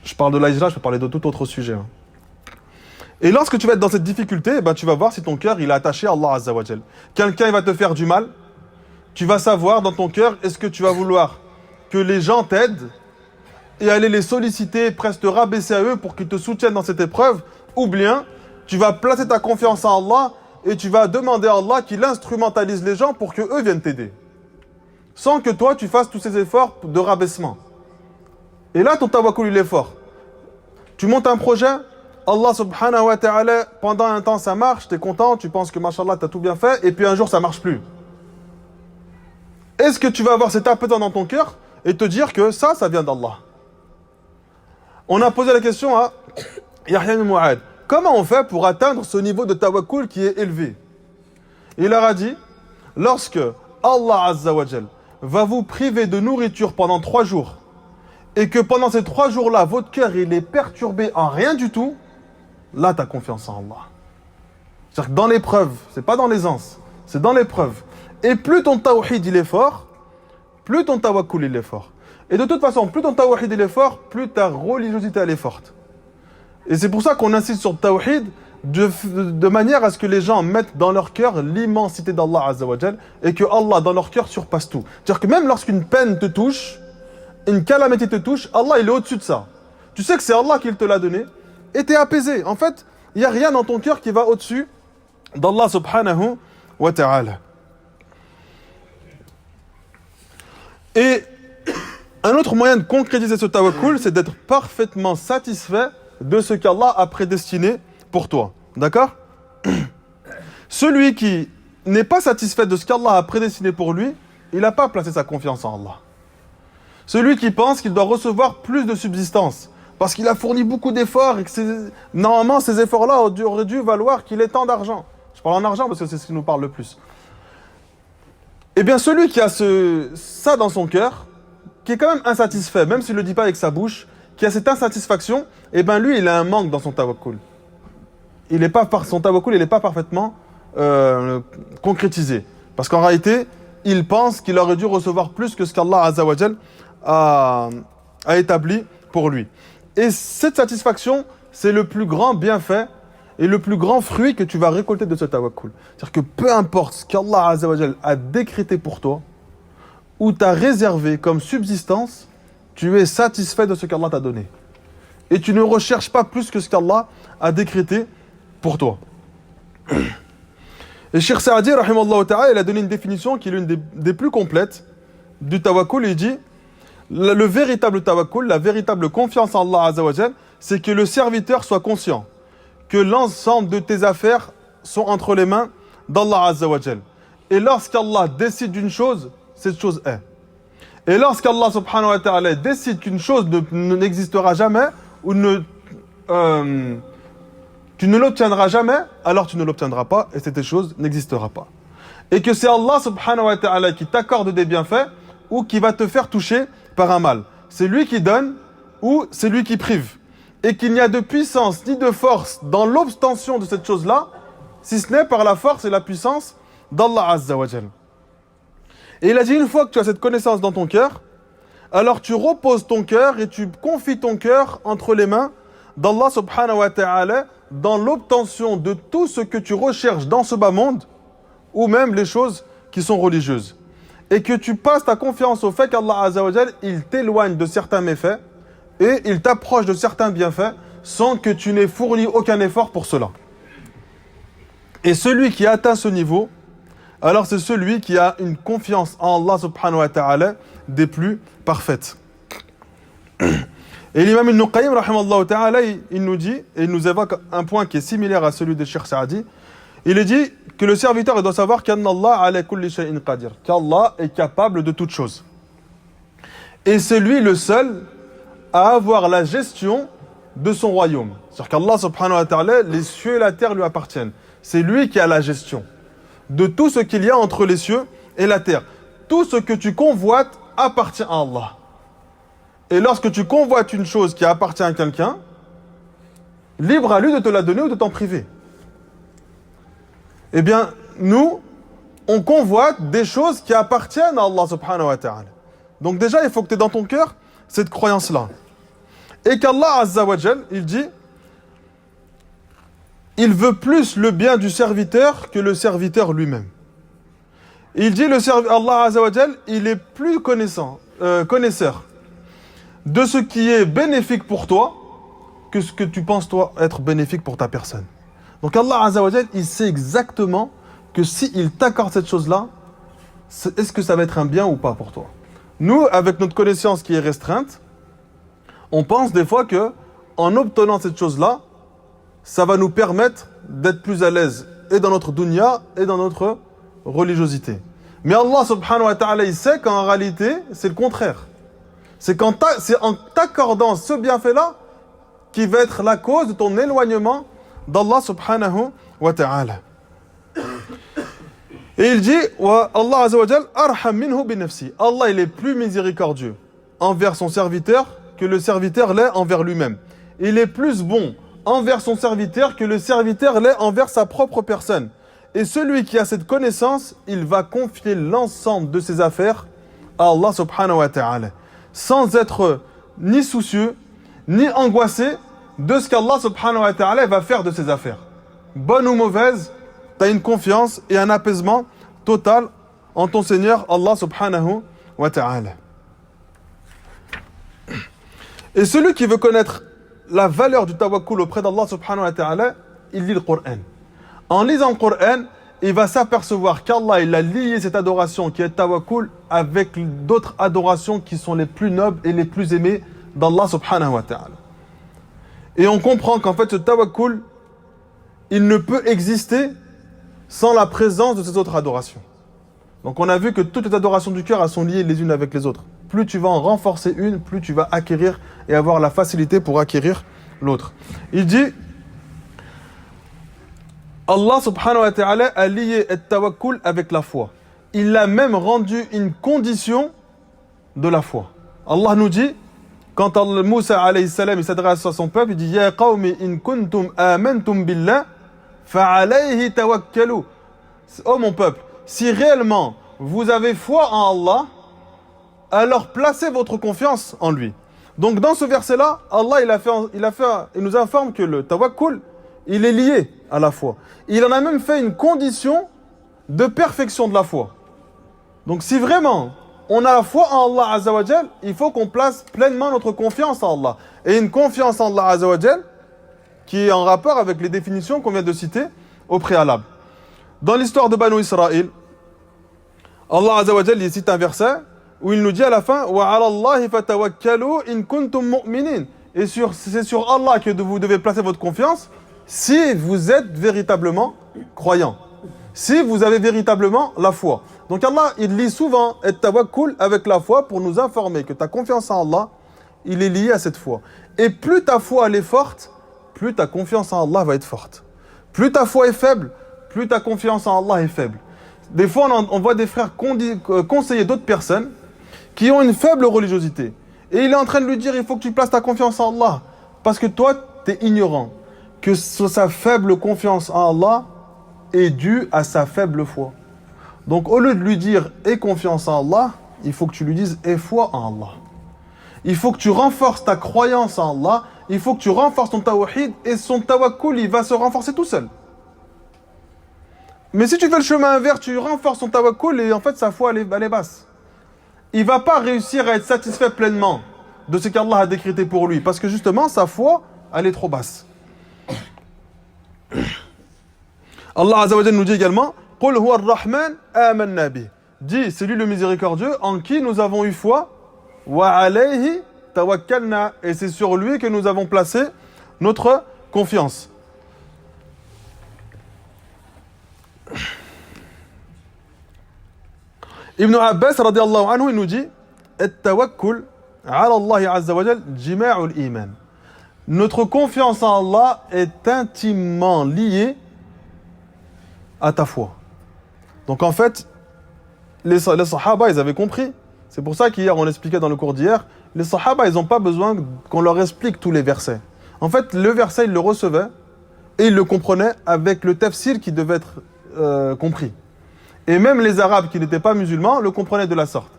Je parle de la hijra, je peux parler de tout autre sujet. Hein. Et lorsque tu vas être dans cette difficulté, tu vas voir si ton cœur il est attaché à Allah Azza wa Jal. Quelqu'un il va te faire du mal, tu vas savoir dans ton cœur, est-ce que tu vas vouloir que les gens t'aident et aller les solliciter, presque te rabaisser à eux pour qu'ils te soutiennent dans cette épreuve, ou bien tu vas placer ta confiance en Allah et tu vas demander à Allah qu'il instrumentalise les gens pour qu'eux viennent t'aider. Sans que toi tu fasses tous ces efforts de rabaissement. Et là ton tawakkul il est fort. Tu montes un projet, Allah subhanahu wa ta'ala, pendant un temps ça marche, t'es content, tu penses que mashallah t'as tout bien fait, et puis un jour ça marche plus. Est-ce que tu vas avoir cet apaisement dans ton cœur et te dire que ça vient d'Allah? On a posé la question à Yahya ibn Mu'ad. Comment on fait pour atteindre ce niveau de tawakkul qui est élevé? Il leur a dit, lorsque Allah Azza wa Jal va vous priver de nourriture pendant 3 jours, et que pendant ces 3 jours-là, votre cœur il est perturbé en rien du tout, là, tu as confiance en Allah. C'est-à-dire que dans l'épreuve, c'est pas dans l'aisance, c'est dans l'épreuve. Et plus ton tawhid il est fort, plus ton tawakkul il est fort. Et de toute façon, plus ton tawhid il est fort, plus ta religiosité elle est forte. Et c'est pour ça qu'on insiste sur le tawhid de manière à ce que les gens mettent dans leur cœur l'immensité d'Allah Azza wa Jal et que Allah dans leur cœur surpasse tout. C'est-à-dire que même lorsqu'une peine te touche, une calamité te touche, Allah il est au-dessus de ça. Tu sais que c'est Allah qui te l'a donné et tu es apaisé. En fait, il n'y a rien dans ton cœur qui va au-dessus d'Allah subhanahu wa ta'ala. Et un autre moyen de concrétiser ce tawakkul, c'est d'être parfaitement satisfait de ce qu'Allah a prédestiné pour toi. D'accord? Celui qui n'est pas satisfait de ce qu'Allah a prédestiné pour lui, il n'a pas placé sa confiance en Allah. Celui qui pense qu'il doit recevoir plus de subsistance, parce qu'il a fourni beaucoup d'efforts et que normalement ces efforts-là auraient dû valoir qu'il ait tant d'argent. Je parle en argent parce que c'est ce qui nous parle le plus. Eh bien celui qui a ça dans son cœur, qui est quand même insatisfait, même s'il ne le dit pas avec sa bouche, qui a cette insatisfaction, eh bien lui il a un manque dans son tawakkul. Son tawakkul il n'est pas parfaitement concrétisé. Parce qu'en réalité, il pense qu'il aurait dû recevoir plus que ce qu'Allah Azza wa Jal a établi pour lui. Et cette satisfaction, c'est le plus grand bienfait et le plus grand fruit que tu vas récolter de ce tawakkul. C'est-à-dire que peu importe ce qu'Allah Azza wa Jal a décrété pour toi, ou t'a réservé comme subsistance, tu es satisfait de ce qu'Allah t'a donné. Et tu ne recherches pas plus que ce qu'Allah a décrété pour toi. Et Cheikh Saadi, rahimallahu ta'ala, il a donné une définition qui est l'une des plus complètes du tawakkul. Il dit, le véritable tawakkul, la véritable confiance en Allah Azza wa Jal, c'est que le serviteur soit conscient que l'ensemble de tes affaires sont entre les mains d'Allah Azza wa Jal. Et lorsqu'Allah décide d'une chose, cette chose est. Et lorsqu'Allah subhanahu wa ta'ala décide qu'une chose n'existera jamais, ou tu ne l'obtiendras jamais, alors tu ne l'obtiendras pas, et cette chose n'existera pas. Et que c'est Allah subhanahu wa ta'ala qui t'accorde des bienfaits, ou qui va te faire toucher par un mal. C'est lui qui donne, ou c'est lui qui prive. Et qu'il n'y a de puissance ni de force dans l'obtention de cette chose-là, si ce n'est par la force et la puissance d'Allah Azza wa Jal. Et il a dit, une fois que tu as cette connaissance dans ton cœur, alors tu reposes ton cœur et tu confies ton cœur entre les mains d'Allah subhanahu wa ta'ala dans l'obtention de tout ce que tu recherches dans ce bas monde, ou même les choses qui sont religieuses. Et que tu passes ta confiance au fait qu'Allah Azza wa Jal, il t'éloigne de certains méfaits et il t'approche de certains bienfaits sans que tu n'aies fourni aucun effort pour cela. Et celui qui atteint ce niveau, alors c'est celui qui a une confiance en Allah subhanahu wa ta'ala des plus parfaites. Et l'imam Ibn Qayyim, rahimallahu ta'ala, il nous dit, et il nous évoque un point qui est similaire à celui de Cheikh Saadi. Il dit que le serviteur doit savoir qu'Allah ala kulli shay'in qadir, qu'Allah est capable de toutes choses. Et c'est lui le seul à avoir la gestion de son royaume. C'est-à-dire qu'Allah subhanahu wa ta'ala, les cieux et la terre lui appartiennent. C'est lui qui a la gestion de tout ce qu'il y a entre les cieux et la terre. Tout ce que tu convoites appartient à Allah. Et lorsque tu convoites une chose qui appartient à quelqu'un, libre à lui de te la donner ou de t'en priver. Eh bien, nous, on convoite des choses qui appartiennent à Allah subhanahu wa ta'ala. Donc déjà, il faut que tu aies dans ton cœur cette croyance-là. Et qu'Allah Azza wa Jal, il dit, il veut plus le bien du serviteur que le serviteur lui-même. Il dit, Allah Azza wa Jal, il est plus connaisseur de ce qui est bénéfique pour toi que ce que tu penses toi être bénéfique pour ta personne. Donc Allah Azza wa Jal, il sait exactement que s'il t'accorde cette chose-là, est-ce que ça va être un bien ou pas pour toi. Nous, avec notre connaissance qui est restreinte, on pense des fois que en obtenant cette chose-là, ça va nous permettre d'être plus à l'aise et dans notre dunya et dans notre religiosité. Mais Allah subhanahu wa ta'ala, il sait qu'en réalité, c'est le contraire. C'est en t'accordant ce bienfait-là qui va être la cause de ton éloignement d'Allah subhanahu wa ta'ala. Et il dit, Allah azza wa jal, arham minhu bi nafsi. Allah, il est plus miséricordieux envers son serviteur que le serviteur l'est envers lui-même. Il est plus bon envers son serviteur que le serviteur l'est envers sa propre personne. Et celui qui a cette connaissance, il va confier l'ensemble de ses affaires à Allah subhanahu wa ta'ala, sans être ni soucieux, ni angoissé de ce qu'Allah subhanahu wa ta'ala va faire de ses affaires. Bonne ou mauvaise, tu as une confiance et un apaisement total en ton Seigneur Allah subhanahu wa ta'ala. Et celui qui veut connaître la valeur du tawakkul auprès d'Allah subhanahu wa ta'ala, il lit le Coran. En lisant le Coran, il va s'apercevoir qu'Allah, il a lié cette adoration qui est tawakkul avec d'autres adorations qui sont les plus nobles et les plus aimées d'Allah subhanahu wa ta'ala. Et on comprend qu'en fait ce tawakkul, il ne peut exister sans la présence de ces autres adorations. Donc on a vu que toutes les adorations du cœur, elles sont liées les unes avec les autres. Plus tu vas en renforcer une, plus tu vas acquérir et avoir la facilité pour acquérir l'autre. Il dit, Allah subhanahu wa ta'ala a lié le tawakkul avec la foi. Il l'a même rendu une condition de la foi. Allah nous dit, quand Moussa alayhi salam il s'adresse à son peuple, il dit Ya qawmi in kuntum amantum billah fa alayhi tawakkalu. Oh mon peuple, si réellement vous avez foi en Allah, alors placez votre confiance en lui. Donc dans ce verset-là, Allah il nous informe que le tawakkul, il est lié à la foi. Il en a même fait une condition de perfection de la foi. Donc si vraiment on a la foi en Allah Azza wa Jal, il faut qu'on place pleinement notre confiance en Allah. Et une confiance en Allah Azza wa Jal qui est en rapport avec les définitions qu'on vient de citer au préalable. Dans l'histoire de Banu Israël, Allah Azza wa Jal il cite un verset où il nous dit à la fin wa 'ala Allahi fatawakkalu in kuntum mu'minin. Et c'est sur Allah que vous devez placer votre confiance si vous êtes véritablement croyant. Si vous avez véritablement la foi. Donc Allah, il lie souvent et tawakkul avec la foi pour nous informer que ta confiance en Allah, il est lié à cette foi. Et plus ta foi elle est forte, plus ta confiance en Allah va être forte. Plus ta foi est faible, plus ta confiance en Allah est faible. Des fois, on voit des frères conseiller d'autres personnes qui ont une faible religiosité. Et il est en train de lui dire, il faut que tu places ta confiance en Allah. Parce que toi, tu es ignorant. Que sa faible confiance en Allah est due à sa faible foi. Donc, au lieu de lui dire « aie confiance en Allah », il faut que tu lui dises « aie foi en Allah ». Il faut que tu renforces ta croyance en Allah, il faut que tu renforces ton tawhid, et son tawakkul, il va se renforcer tout seul. Mais si tu fais le chemin inverse, tu renforces ton tawakkul, et en fait, sa foi, elle est basse. Il ne va pas réussir à être satisfait pleinement de ce qu'Allah a décrété pour lui, parce que justement, sa foi, elle est trop basse. Allah Azza wa Jalla nous dit également « Qul huwa ar-Rahman amanna bih » Dis, c'est lui le miséricordieux en qui nous avons eu foi. « Wa alayhi tawakkalna » Et c'est sur lui que nous avons placé notre confiance. Ibn Abbas radiyallahu anhu, il nous dit « At-tawakkul ala Allah Azza wa Jalla jima'ul iman » Notre confiance en Allah est intimement liée à ta foi. Donc en fait, les sahaba, ils avaient compris. C'est pour ça qu'hier, on l'expliquait dans le cours d'hier, les sahaba, ils n'ont pas besoin qu'on leur explique tous les versets. En fait, le verset, ils le recevaient et ils le comprenaient avec le tafsir qui devait être compris. Et même les Arabes qui n'étaient pas musulmans le comprenaient de la sorte.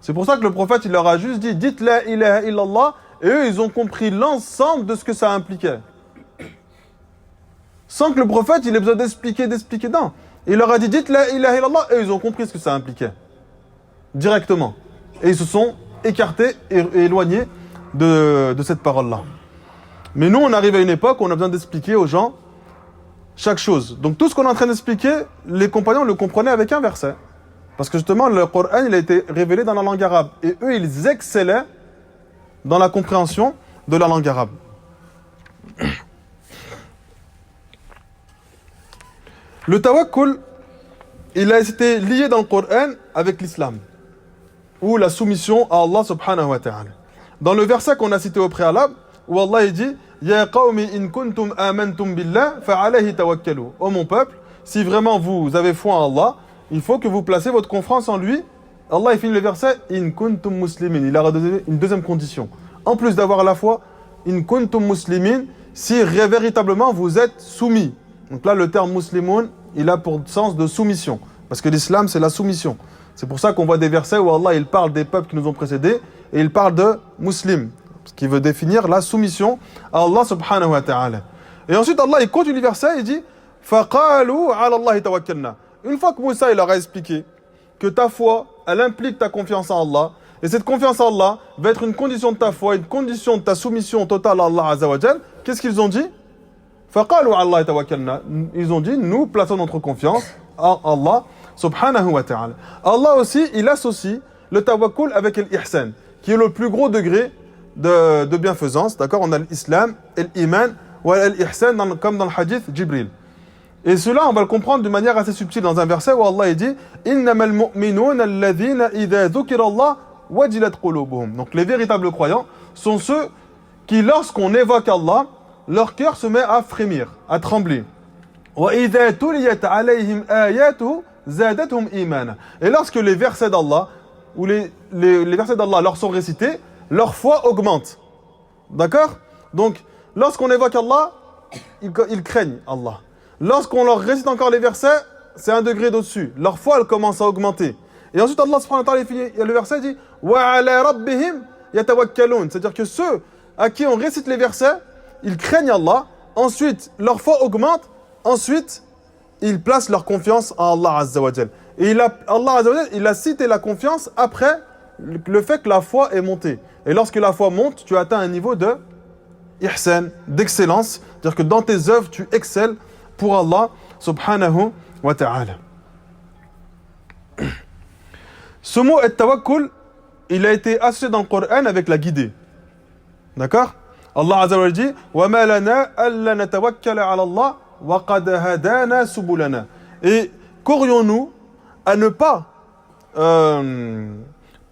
C'est pour ça que le prophète, il leur a juste dit « Dites la ilaha illallah » et eux, ils ont compris l'ensemble de ce que ça impliquait. Sans que le prophète, il ait besoin d'expliquer. Non. Il leur a dit, dites la ilaha illallah, et ils ont compris ce que ça impliquait. Directement. Et ils se sont écartés et éloignés de cette parole-là. Mais nous, on arrive à une époque où on a besoin d'expliquer aux gens chaque chose. Donc tout ce qu'on est en train d'expliquer, les compagnons le comprenaient avec un verset. Parce que justement, le Coran, il a été révélé dans la langue arabe. Et eux, ils excellaient dans la compréhension de la langue arabe. Le tawakkul, il a été lié dans le Coran avec l'islam, ou la soumission à Allah subhanahu wa ta'ala. Dans le verset qu'on a cité au préalable, où Allah dit « Ya qawmi in kuntum amantum billah, fa'alayhi tawakkalu » Oh mon peuple, si vraiment vous avez foi en Allah, il faut que vous placez votre confiance en lui. Allah il finit le verset « In kuntum muslimin » Il a donné une deuxième condition. En plus d'avoir la foi, « In kuntum muslimin » si véritablement vous êtes soumis. Donc là, le terme muslimoun, il a pour sens de soumission. Parce que l'islam, c'est la soumission. C'est pour ça qu'on voit des versets où Allah, il parle des peuples qui nous ont précédés et il parle de muslim, ce qui veut définir la soumission à Allah subhanahu wa ta'ala. Et ensuite, Allah, il continue le verset, il dit « Faqalu ala Allahi tawakkalna » Une fois que Moussa, il leur a expliqué que ta foi, elle implique ta confiance en Allah, et cette confiance en Allah va être une condition de ta foi, une condition de ta soumission totale à Allah Azza wa Jal, qu'est-ce qu'ils ont dit? Ils ont dit, nous plaçons notre confiance en Allah subhanahu wa ta'ala. Allah aussi, il associe le tawakkul avec l'ihsan, qui est le plus gros degré de bienfaisance. D'accord? On a l'islam, l'iman, ou l'ihsan, comme dans le hadith Jibril. Et cela, on va le comprendre d'une manière assez subtile dans un verset où Allah il dit innamal mu'minuna alladhina idha dhukira Allah wajilat qulubuhum. Donc les véritables croyants sont ceux qui, lorsqu'on évoque Allah, leur cœur se met à frémir, à trembler. وَإِذَا تُلِيَتْ عَلَيْهِمْ آيَاتُهُ زَادَتْهُمْ إِيمَانًا. Et lorsque les versets d'Allah, ou les versets d'Allah leur sont récités, leur foi augmente. D'accord? Donc, lorsqu'on évoque Allah, ils craignent Allah. Lorsqu'on leur récite encore les versets, c'est un degré d'au-dessus. Leur foi, elle commence à augmenter. Et ensuite, Allah subhanahu wa ta'ala, le verset dit وَعَلَى رَبِّهِمْ يَتَوَكَّلُونَ. C'est-à-dire que ceux à qui on récite les versets, ils craignent Allah, ensuite leur foi augmente, ensuite ils placent leur confiance en Allah Azza wa Jal. Et Allah Azza wa Jal, il a cité la confiance après le fait que la foi est montée. Et lorsque la foi monte, tu atteins un niveau de ihsan, d'excellence, c'est-à-dire que dans tes œuvres, tu excelles pour Allah subhanahu wa ta'ala. Ce mot at-tawakkul, il a été associé dans le Coran avec la guidée. D'accord? Allah Azza wa Jalla dit وَمَا لَنَا أَلَّا نَتَوَكَّلَ عَلَى اللَّهِ wa qad hadana subulana. Et qu'aurions-nous à ne pas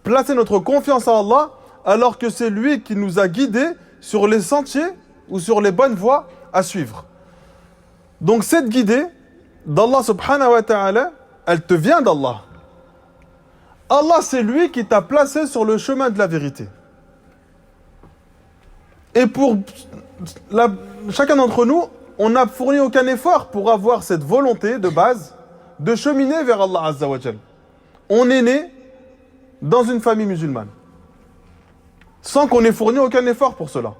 placer notre confiance en Allah alors que c'est lui qui nous a guidés sur les sentiers ou sur les bonnes voies à suivre. Donc cette guidée d'Allah subhanahu wa ta'ala, elle te vient d'Allah. Allah, c'est lui qui t'a placé sur le chemin de la vérité. Et pour chacun d'entre nous, on n'a fourni aucun effort pour avoir cette volonté de base de cheminer vers Allah Azza wa Jal. On est né dans une famille musulmane, sans qu'on ait fourni aucun effort pour cela.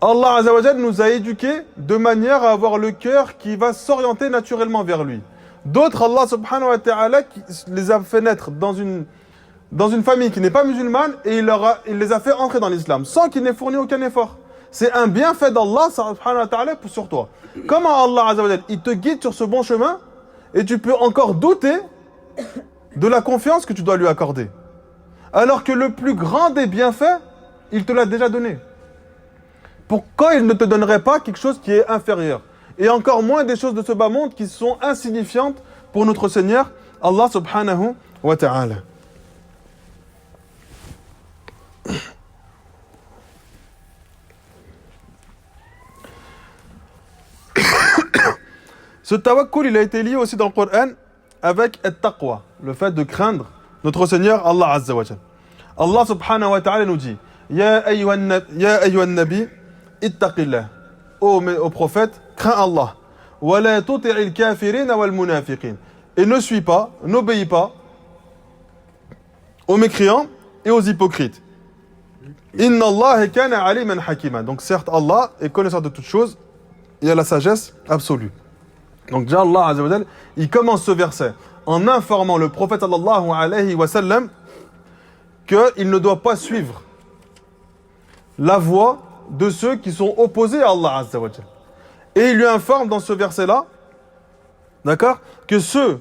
Allah Azza wa Jal nous a éduqués de manière à avoir le cœur qui va s'orienter naturellement vers lui. D'autres, Allah subhanahu wa ta'ala les a fait naître dans une famille qui n'est pas musulmane et il les a fait entrer dans l'islam sans qu'ils n'aient fourni aucun effort. C'est un bienfait d'Allah subhanahu wa ta'ala sur toi. Comment Allah Azza wa Jal, il te guide sur ce bon chemin et tu peux encore douter de la confiance que tu dois lui accorder. Alors que le plus grand des bienfaits, il te l'a déjà donné. Pourquoi il ne te donnerait pas quelque chose qui est inférieur? Et encore moins des choses de ce bas monde qui sont insignifiantes pour notre Seigneur, Allah subhanahu wa ta'ala. Ce tawakkul, il a été lié aussi dans le Coran avec at-taqwa, le fait de craindre notre Seigneur Allah Azza wa Jal. Allah subhanahu wa ta'ala nous dit Ya ayyuhan nabi ittaqillah. Ô prophète, crains Allah. Wa la tuti'il kafirin wal munafiqin. Et ne suis pas, n'obéis pas aux mécréants et aux hypocrites. Inna Allah kana aliman hakima. Donc certes, Allah est connaisseur de toutes choses, il a la sagesse absolue. Donc déjà Allah Azza wa Jal, il commence ce verset en informant le prophète sallallahu alayhi wa sallam qu'il ne doit pas suivre la voie de ceux qui sont opposés à Allah Azza wa Jal. Et il lui informe dans ce verset-là, d'accord, que ceux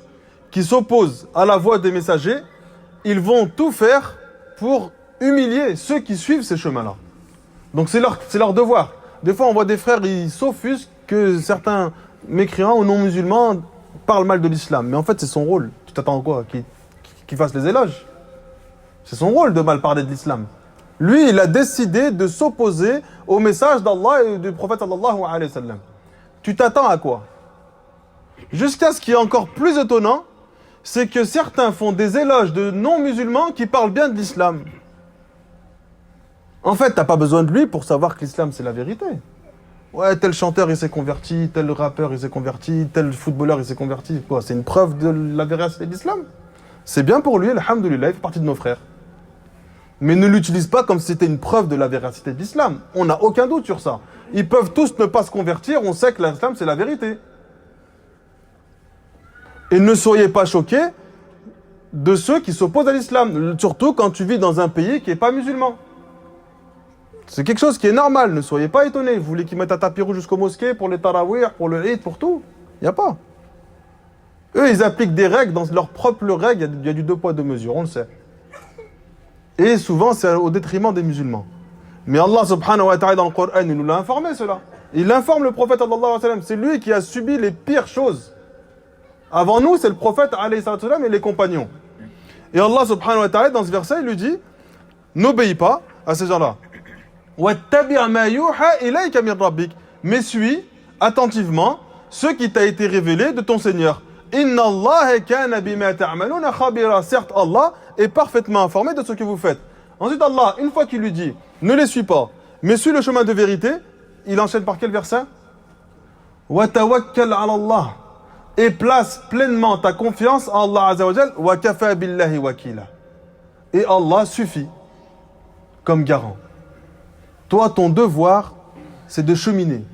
qui s'opposent à la voie des messagers, ils vont tout faire pour humilier ceux qui suivent ces chemins-là. Donc c'est leur devoir. Des fois on voit des frères, ils s'offusquent que certains mécréants ou non musulmans parlent mal de l'islam. Mais en fait c'est son rôle. Tu t'attends à quoi? Qu'il fasse les éloges? C'est son rôle de mal parler de l'islam. Lui, il a décidé de s'opposer au message d'Allah et du prophète sallallahu alayhi wa sallam. Tu t'attends à quoi? Jusqu'à ce qui est encore plus étonnant, c'est que certains font des éloges de non-musulmans qui parlent bien de l'islam. En fait, t'as pas besoin de lui pour savoir que l'islam c'est la vérité. Ouais, tel chanteur il s'est converti, tel rappeur il s'est converti, tel footballeur il s'est converti. Quoi, c'est une preuve de la véracité de l'islam. C'est bien pour lui, alhamdoulilah, il fait partie de nos frères. Mais ne l'utilise pas comme si c'était une preuve de la véracité de l'islam. On n'a aucun doute sur ça. Ils peuvent tous ne pas se convertir, on sait que l'islam c'est la vérité. Et ne soyez pas choqués de ceux qui s'opposent à l'islam, surtout quand tu vis dans un pays qui n'est pas musulman. C'est quelque chose qui est normal, ne soyez pas étonnés. Vous voulez qu'ils mettent un tapis rouge jusqu'aux mosquées pour les tarawih, pour le Eid, pour tout? Il n'y a pas. Eux, ils appliquent des règles, dans leurs propres règles, il y a du deux poids, deux mesures, on le sait. Et souvent, c'est au détriment des musulmans. Mais Allah subhanahu wa ta'ala dans le Coran, il nous l'a informé cela. Il informe le prophète sallallahu alayhi wa sallam. C'est lui qui a subi les pires choses. Avant nous, c'est le prophète alayhi wa sallam et les compagnons. Et Allah subhanahu wa ta'ala, dans ce verset, il lui dit n'obéis pas à ces gens-là. Mais suis attentivement ce qui t'a été révélé de ton Seigneur. Inna Allah kana bima ta'maluna khabira. Certes, Allah est parfaitement informé de ce que vous faites. Ensuite, Allah, une fois qu'il lui dit ne les suis pas, mais suis le chemin de vérité, il enchaîne par quel verset? Wa tawakkal ala Allah. Et place pleinement ta confiance en Allah Azza wa Jal. Wa kafa billahi wakila. Et Allah suffit comme garant. Toi, ton devoir, c'est de cheminer.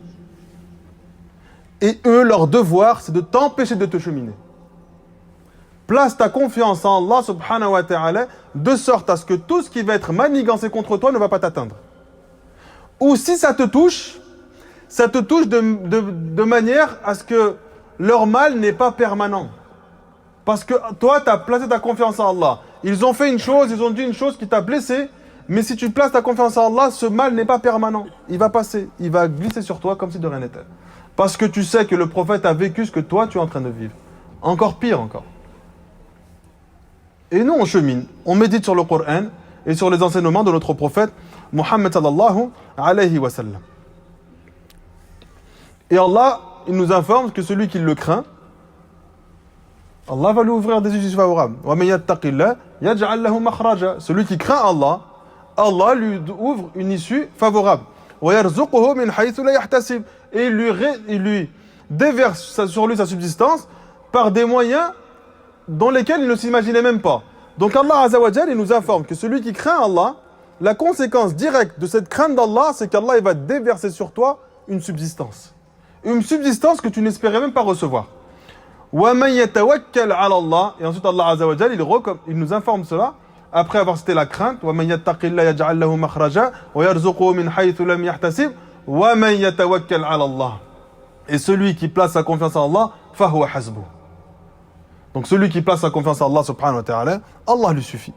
Et eux, leur devoir, c'est de t'empêcher de te cheminer. Place ta confiance en Allah subhanahu wa ta'ala de sorte à ce que tout ce qui va être manigancé contre toi ne va pas t'atteindre. Ou si ça te touche de manière à ce que leur mal n'est pas permanent. Parce que toi, tu as placé ta confiance en Allah. Ils ont fait une chose, ils ont dit une chose qui t'a blessé. Mais si tu places ta confiance en Allah, ce mal n'est pas permanent. Il va passer, il va glisser sur toi comme si de rien n'était. Parce que tu sais que le prophète a vécu ce que toi tu es en train de vivre. Encore pire encore. Et nous on chemine, on médite sur le Coran et sur les enseignements de notre prophète Muhammad sallallahu alayhi wa sallam. Et Allah, il nous informe que celui qui le craint, Allah va lui ouvrir des issues favorables. Celui qui craint Allah, Allah lui ouvre une issue favorable. Et il lui déverse sur lui sa subsistance par des moyens dans lesquels il ne s'imaginait même pas. Donc Allah Azza wa Jal, il nous informe que celui qui craint Allah, la conséquence directe de cette crainte d'Allah, c'est qu'Allah il va déverser sur toi une subsistance. Une subsistance que tu n'espérais même pas recevoir. وَمَنْ يَتَوَكَّلْ عَلَى اللَّهِ. Et ensuite Allah Azza wa Jal, il nous informe cela, après avoir cité la crainte, وَمَنْ يَتَّقِ اللَّهَ يَجْعَلْ لَهُ مَخْرَجًا وَيَرْزُقْهُ مِنْ حَيْثُ لَمْ يَحْتَسِبْ وَمَنْ يَتَوَكَّلْ عَلَى اللَّهِ. Et celui qui place sa confiance en Allah, فَهُوَ حَسْبُهُ. Donc celui qui place sa confiance en Allah subhanahu wa ta'ala, Allah lui suffit.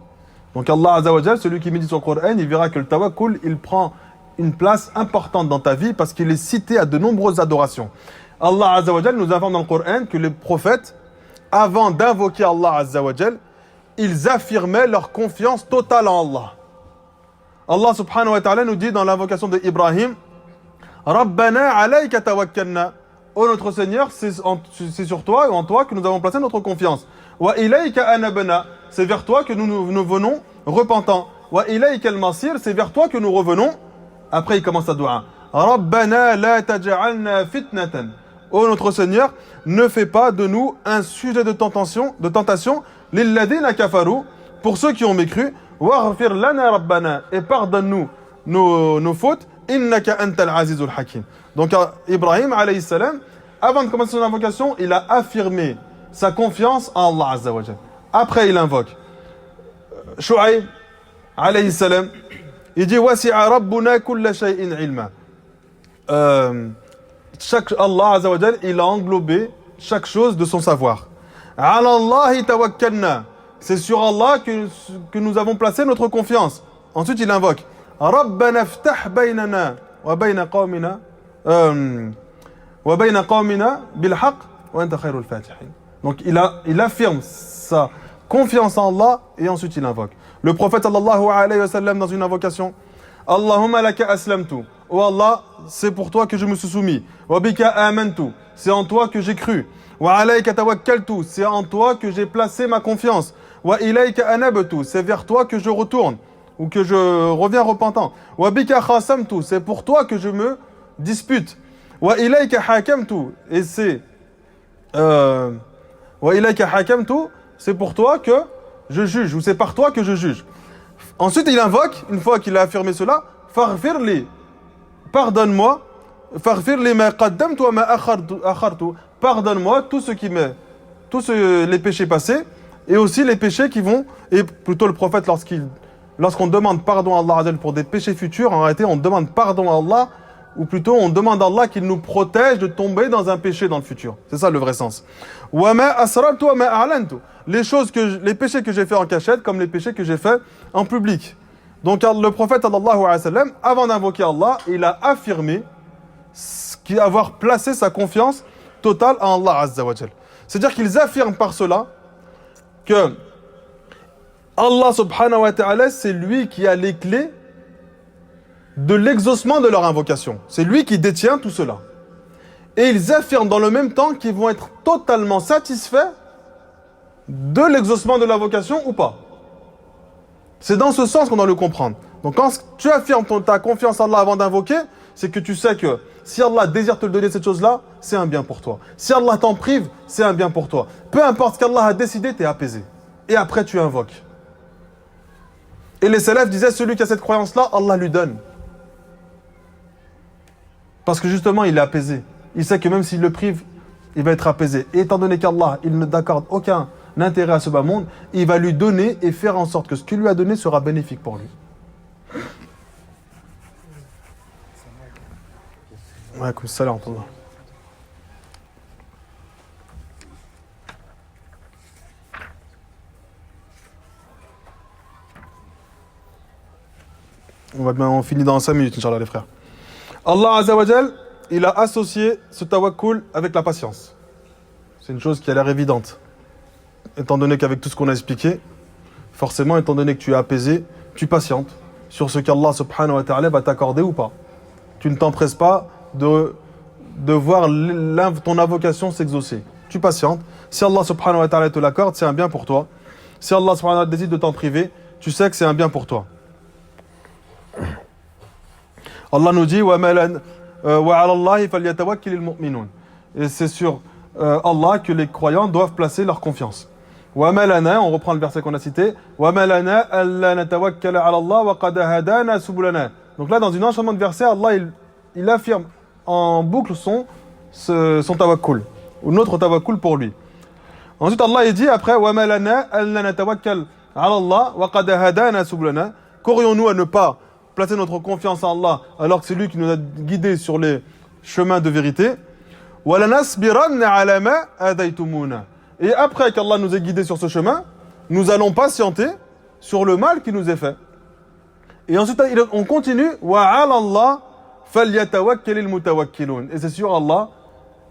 Donc Allah Azza wa Jal, celui qui médite sur le Coran, il verra que le tawakkul, il prend une place importante dans ta vie parce qu'il est cité à de nombreuses adorations. Allah Azza wa Jal nous informe dans le Coran que les prophètes, avant d'invoquer Allah Azza wa Jal, ils affirmaient leur confiance totale en Allah. Allah subhanahu wa ta'ala nous dit dans l'invocation de Ibrahim, Rabbana alayka tawakkalna. Oh notre Seigneur, c'est sur toi et en toi que nous avons placé notre confiance. Wa ilayka anabna. C'est vers toi que nous venons repentants. Wa ilayka al-masir. C'est vers toi que nous revenons. Après il commence sa dua. Rabbana la taj'alna fitnatan. Oh notre Seigneur, ne fais pas de nous un sujet de tentation lilladhina kafaru, pour ceux qui ont mécru. Waghfir lana rabbana. Et pardonne-nous nos fautes. Innaka antal azizul hakim. Donc Ibrahim alayhi salam, avant de commencer son invocation, il a affirmé sa confiance en Allah Azza wa Jal. Après il invoque Shu'aib alayhi salam, il dit wasi'a rabbuna kulla shay'in ilma. Allah Azza wa Jal, il a englobé chaque chose de son savoir. Ala Allahi tawakkalna. C'est sur Allah que nous avons placé notre confiance. Ensuite il invoque Rabbana ftah baynana wa bayna qawmina وَبَيْنَ قَوْمِنَا بِالْحَقِّ وَأَنْتَ خَيْرُ الْفَاتِحِينَ. Donc il affirme sa confiance en Allah et ensuite il invoque. Le prophète sallallahu alayhi wa sallam dans une invocation, Allahumma laka aslamtu. Oh Allah, c'est pour toi que je me suis soumis. Wa bika amantu. C'est en toi que j'ai cru. Wa alayka tawakkaltu. C'est en toi que j'ai placé ma confiance. Wa ilayka anabtu. C'est vers toi que je retourne ou que je reviens repentant. Wa bika khasamtu. C'est pour toi que je me dispute. Wa ilayka hakamtu. Et c'est Wa ilayka hakamtu, c'est pour toi que je juge, ou c'est par toi que je juge. Ensuite, il invoque, une fois qu'il a affirmé cela, faghfirli, pardonne-moi, faghfirli ma qaddamtu wa ma akhartu, pardonne-moi tous les péchés passés et aussi les péchés qui vont, et plutôt le prophète lorsqu'on demande pardon à Allah pour des péchés futurs, en réalité on demande pardon à Allah, ou plutôt on demande à Allah qu'il nous protège de tomber dans un péché dans le futur. C'est ça le vrai sens. Wa ma asrartu wa ma a'lantu. Les péchés que j'ai fait en cachette comme les péchés que j'ai fait en public. Donc le prophète sallallahu alayhi wa sallam, avant d'invoquer Allah, il a affirmé avoir placé sa confiance totale en Allah Azza wa Jal. C'est-à-dire qu'ils affirment par cela que Allah subhanahu wa ta'ala, c'est lui qui a les clés de l'exaucement de leur invocation. C'est lui qui détient tout cela. Et ils affirment dans le même temps qu'ils vont être totalement satisfaits de l'exaucement de l'invocation ou pas. C'est dans ce sens qu'on doit le comprendre. Donc quand tu affirmes ta confiance en Allah avant d'invoquer, c'est que tu sais que si Allah désire te le donner cette chose-là, c'est un bien pour toi. Si Allah t'en prive, c'est un bien pour toi. Peu importe ce qu'Allah a décidé, tu es apaisé. Et après tu invoques. Et les salafs disaient, celui qui a cette croyance-là, Allah lui donne. Parce que justement, il est apaisé. Il sait que même s'il le prive, il va être apaisé. Et étant donné qu'Allah, il ne t'accorde aucun intérêt à ce bas monde, il va lui donner et faire en sorte que ce qu'il lui a donné sera bénéfique pour lui. Wa alaykoum salam wa rahmatullah. On finit dans 5 minutes, Inch'Allah, les frères. Allah Azza wa Jal, il a associé ce tawakkul avec la patience. C'est une chose qui a l'air évidente. Étant donné qu'avec tout ce qu'on a expliqué, forcément, étant donné que tu es apaisé, tu patientes sur ce qu'Allah subhanahu wa ta'ala va t'accorder ou pas. Tu ne t'empresses pas de voir ton invocation s'exaucer. Tu patientes. Si Allah subhanahu wa ta'ala te l'accorde, c'est un bien pour toi. Si Allah subhanahu wa ta'ala décide de t'en priver, tu sais que c'est un bien pour toi. Allah nous dit wa 'ala Allahi falyatawakkilil mu'minun. Et c'est sur Allah que les croyants doivent placer leur confiance. Wa ma lana, on reprend le verset qu'on a cité, wa ma lana alla natawakkala 'ala Allah wa qad hadana subulana. Donc là, dans une enchaînement de versets, Allah il affirme en boucle son tawakkul, ou notre tawakkul pour lui. Ensuite, Allah il dit après, wa ma lana alla natawakkal 'ala Allah wa qad hadana subulana. Qu'aurions-nous à ne pas placer notre confiance en Allah alors que c'est lui qui nous a guidés sur les chemins de vérité? Wa lanasbiranna 'ala ma adaytumuna. Et après qu'Allah nous ait guidés sur ce chemin, nous allons patienter sur le mal qui nous est fait. Et ensuite, on continue. Wa 'ala Allah falyatawakkalil mutawakkilun. Et c'est sur Allah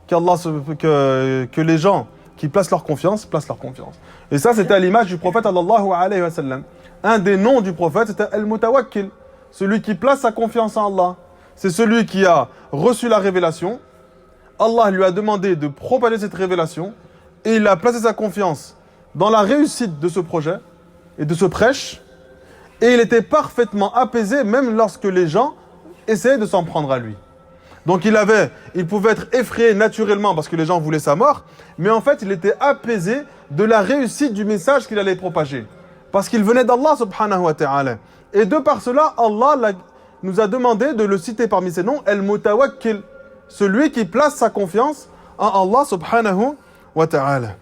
que les gens qui placent leur confiance. Et ça, c'était à l'image du prophète sallallahu alayhi wa sallam. Un des noms du prophète, c'était al-mutawakkil, celui qui place sa confiance en Allah. C'est celui qui a reçu la révélation. Allah lui a demandé de propager cette révélation. Et il a placé sa confiance dans la réussite de ce projet et de ce prêche. Et il était parfaitement apaisé même lorsque les gens essayaient de s'en prendre à lui. Donc il pouvait être effrayé naturellement parce que les gens voulaient sa mort. Mais en fait, il était apaisé de la réussite du message qu'il allait propager. Parce qu'il venait d'Allah subhanahu wa ta'ala. Et de par cela, Allah nous a demandé de le citer parmi ses noms, Al-Mutawakkil, celui qui place sa confiance en Allah subhanahu wa ta'ala.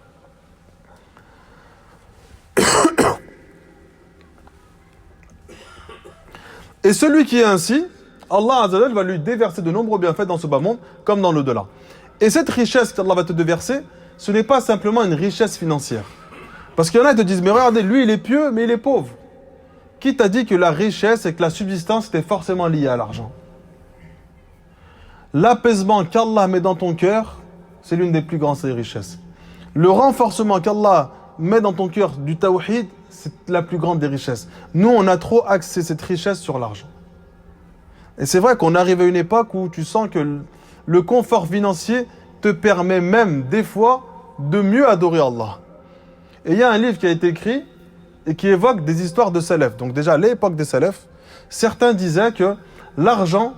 Et celui qui est ainsi, Allah Azza wa Jalla va lui déverser de nombreux bienfaits dans ce bas monde, comme dans l'au-delà. Et cette richesse qu'Allah va te déverser, ce n'est pas simplement une richesse financière. Parce qu'il y en a qui te disent, mais regardez, lui il est pieux, mais il est pauvre. Qui t'a dit que la richesse et que la subsistance étaient forcément liées à l'argent? L'apaisement qu'Allah met dans ton cœur, c'est l'une des plus grandes richesses. Le renforcement qu'Allah met dans ton cœur du tawhid, c'est la plus grande des richesses. Nous, on a trop axé cette richesse sur l'argent. Et c'est vrai qu'on arrive à une époque où tu sens que le confort financier te permet même, des fois, de mieux adorer Allah. Et il y a un livre qui a été écrit et qui évoque des histoires de salaf. Donc déjà, à l'époque des salaf, certains disaient que l'argent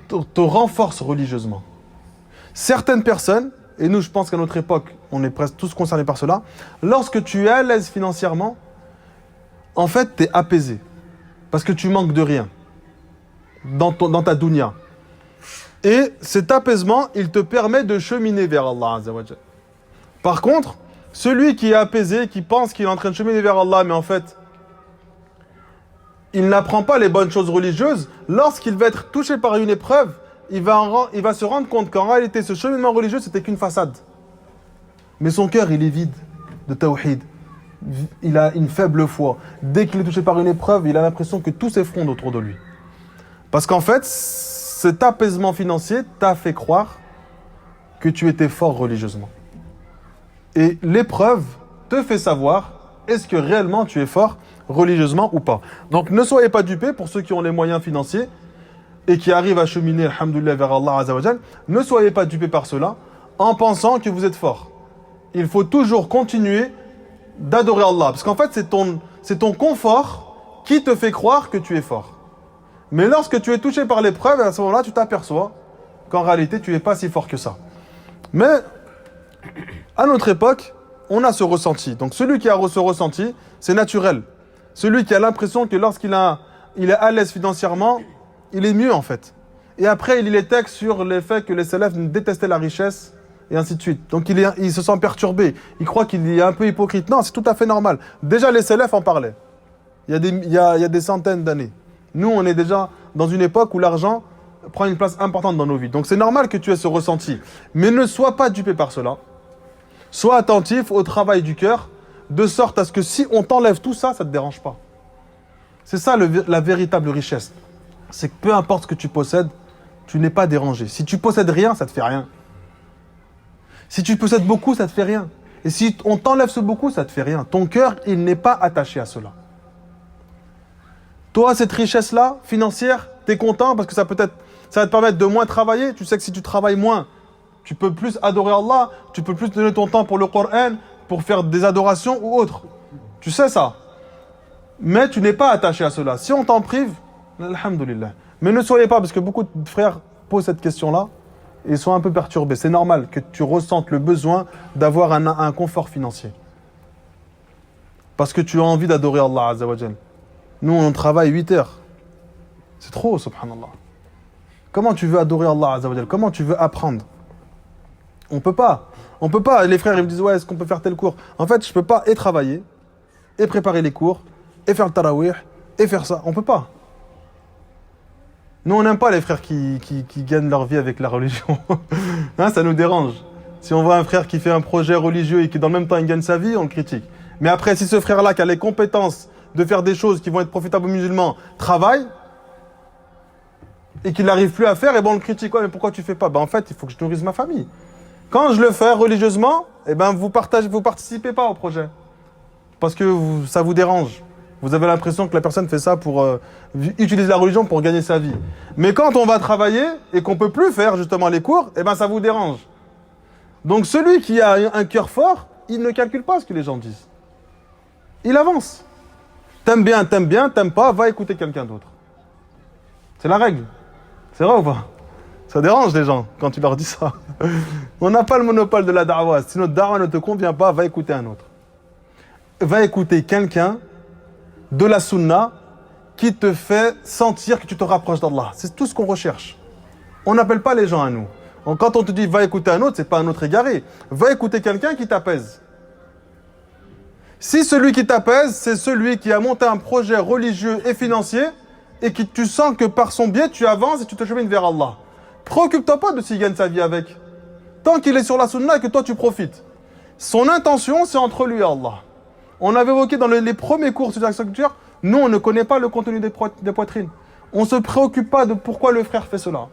te renforce religieusement. Certaines personnes, et nous je pense qu'à notre époque, on est presque tous concernés par cela, lorsque tu es à l'aise financièrement, en fait tu es apaisé. Parce que tu manques de rien dans ta dunya. Et cet apaisement, il te permet de cheminer vers Allah Azza wa Jalla. Par contre, celui qui est apaisé, qui pense qu'il est en train de cheminer vers Allah, mais en fait, il n'apprend pas les bonnes choses religieuses, lorsqu'il va être touché par une épreuve, il va se rendre compte qu'en réalité, ce cheminement religieux, c'était qu'une façade. Mais son cœur, il est vide de tawhid. Il a une faible foi. Dès qu'il est touché par une épreuve, il a l'impression que tout s'effondre autour de lui. Parce qu'en fait, cet apaisement financier t'a fait croire que tu étais fort religieusement. Et l'épreuve te fait savoir, est-ce que réellement tu es fort religieusement ou pas. Donc ne soyez pas dupés pour ceux qui ont les moyens financiers et qui arrivent à cheminer, alhamdoulilah, vers Allah Azza wa Jal. Ne soyez pas dupés par cela en pensant que vous êtes fort. Il faut toujours continuer d'adorer Allah. Parce qu'en fait, c'est ton confort qui te fait croire que tu es fort. Mais lorsque tu es touché par l'épreuve, à ce moment-là, tu t'aperçois qu'en réalité, tu n'es pas si fort que ça. Mais à notre époque, on a ce ressenti. Donc celui qui a ce ressenti, c'est naturel. Celui qui a l'impression que lorsqu'il est à l'aise financièrement, il est mieux en fait. Et après, il lit les textes sur le fait que les salafs détestaient la richesse et ainsi de suite. Donc il se sent perturbé. Il croit qu'il est un peu hypocrite. Non, c'est tout à fait normal. Déjà, les salafs en parlaient. Il y a des centaines d'années. Nous, on est déjà dans une époque où l'argent prend une place importante dans nos vies. Donc c'est normal que tu aies ce ressenti. Mais ne sois pas dupé par cela. Sois attentif au travail du cœur, de sorte à ce que si on t'enlève tout ça, ça ne te dérange pas. C'est ça la véritable richesse. C'est que peu importe ce que tu possèdes, tu n'es pas dérangé. Si tu possèdes rien, ça te fait rien. Si tu possèdes beaucoup, ça te fait rien. Et si on t'enlève ce beaucoup, ça te fait rien. Ton cœur, il n'est pas attaché à cela. Toi, cette richesse-là, financière, tu es content parce que ça va te permettre de moins travailler. Tu sais que si tu travailles moins, tu peux plus adorer Allah, tu peux plus donner ton temps pour le Coran, pour faire des adorations ou autre. Tu sais ça. Mais tu n'es pas attaché à cela. Si on t'en prive, alhamdoulilah. Mais ne soyez pas, parce que beaucoup de frères posent cette question-là, et sont un peu perturbés. C'est normal que tu ressentes le besoin d'avoir un confort financier. Parce que tu as envie d'adorer Allah Azza wa Jal. Nous, on travaille 8 heures. C'est trop, subhanallah. Comment tu veux adorer Allah Azza wa Jal? Comment tu veux apprendre? On peut pas. On peut pas. Les frères, ils me disent, ouais, est-ce qu'on peut faire tel cours? En fait, je peux pas et travailler, et préparer les cours, et faire le tarawih, et faire ça. On peut pas. Nous, on n'aime pas les frères qui gagnent leur vie avec la religion. Hein, ça nous dérange. Si on voit un frère qui fait un projet religieux et qui, dans le même temps, il gagne sa vie, on le critique. Mais après, si ce frère-là, qui a les compétences de faire des choses qui vont être profitables aux musulmans, travaille, et qu'il n'arrive plus à faire, et ben on le critique. Ouais, mais pourquoi tu fais pas? Ben en fait, il faut que je nourrisse ma famille. Quand je le fais religieusement, eh ben vous participez pas au projet. Parce que ça vous dérange. Vous avez l'impression que la personne fait ça pour utiliser la religion pour gagner sa vie. Mais quand on va travailler et qu'on peut plus faire justement les cours, eh ben ça vous dérange. Donc celui qui a un cœur fort, il ne calcule pas ce que les gens disent. Il avance. T'aimes bien, t'aimes pas, va écouter quelqu'un d'autre. C'est la règle. C'est vrai ou pas? Ça dérange les gens quand tu leur dis ça. On n'a pas le monopole de la da'wa. Si notre da'wa ne te convient pas, va écouter un autre. Va écouter quelqu'un de la sunna qui te fait sentir que tu te rapproches d'Allah. C'est tout ce qu'on recherche. On n'appelle pas les gens à nous. Quand on te dit va écouter un autre, c'est pas un autre égaré. Va écouter quelqu'un qui t'apaise. Si celui qui t'apaise, c'est celui qui a monté un projet religieux et financier et qui tu sens que par son biais, tu avances et tu te chemines vers Allah. Préoccupe-toi pas de s'il gagne sa vie avec. Tant qu'il est sur la sunna et que toi tu profites. Son intention, c'est entre lui et Allah. On avait évoqué dans les premiers cours sur la structure, nous on ne connaît pas le contenu des poitrines. On ne se préoccupe pas de pourquoi le frère fait cela.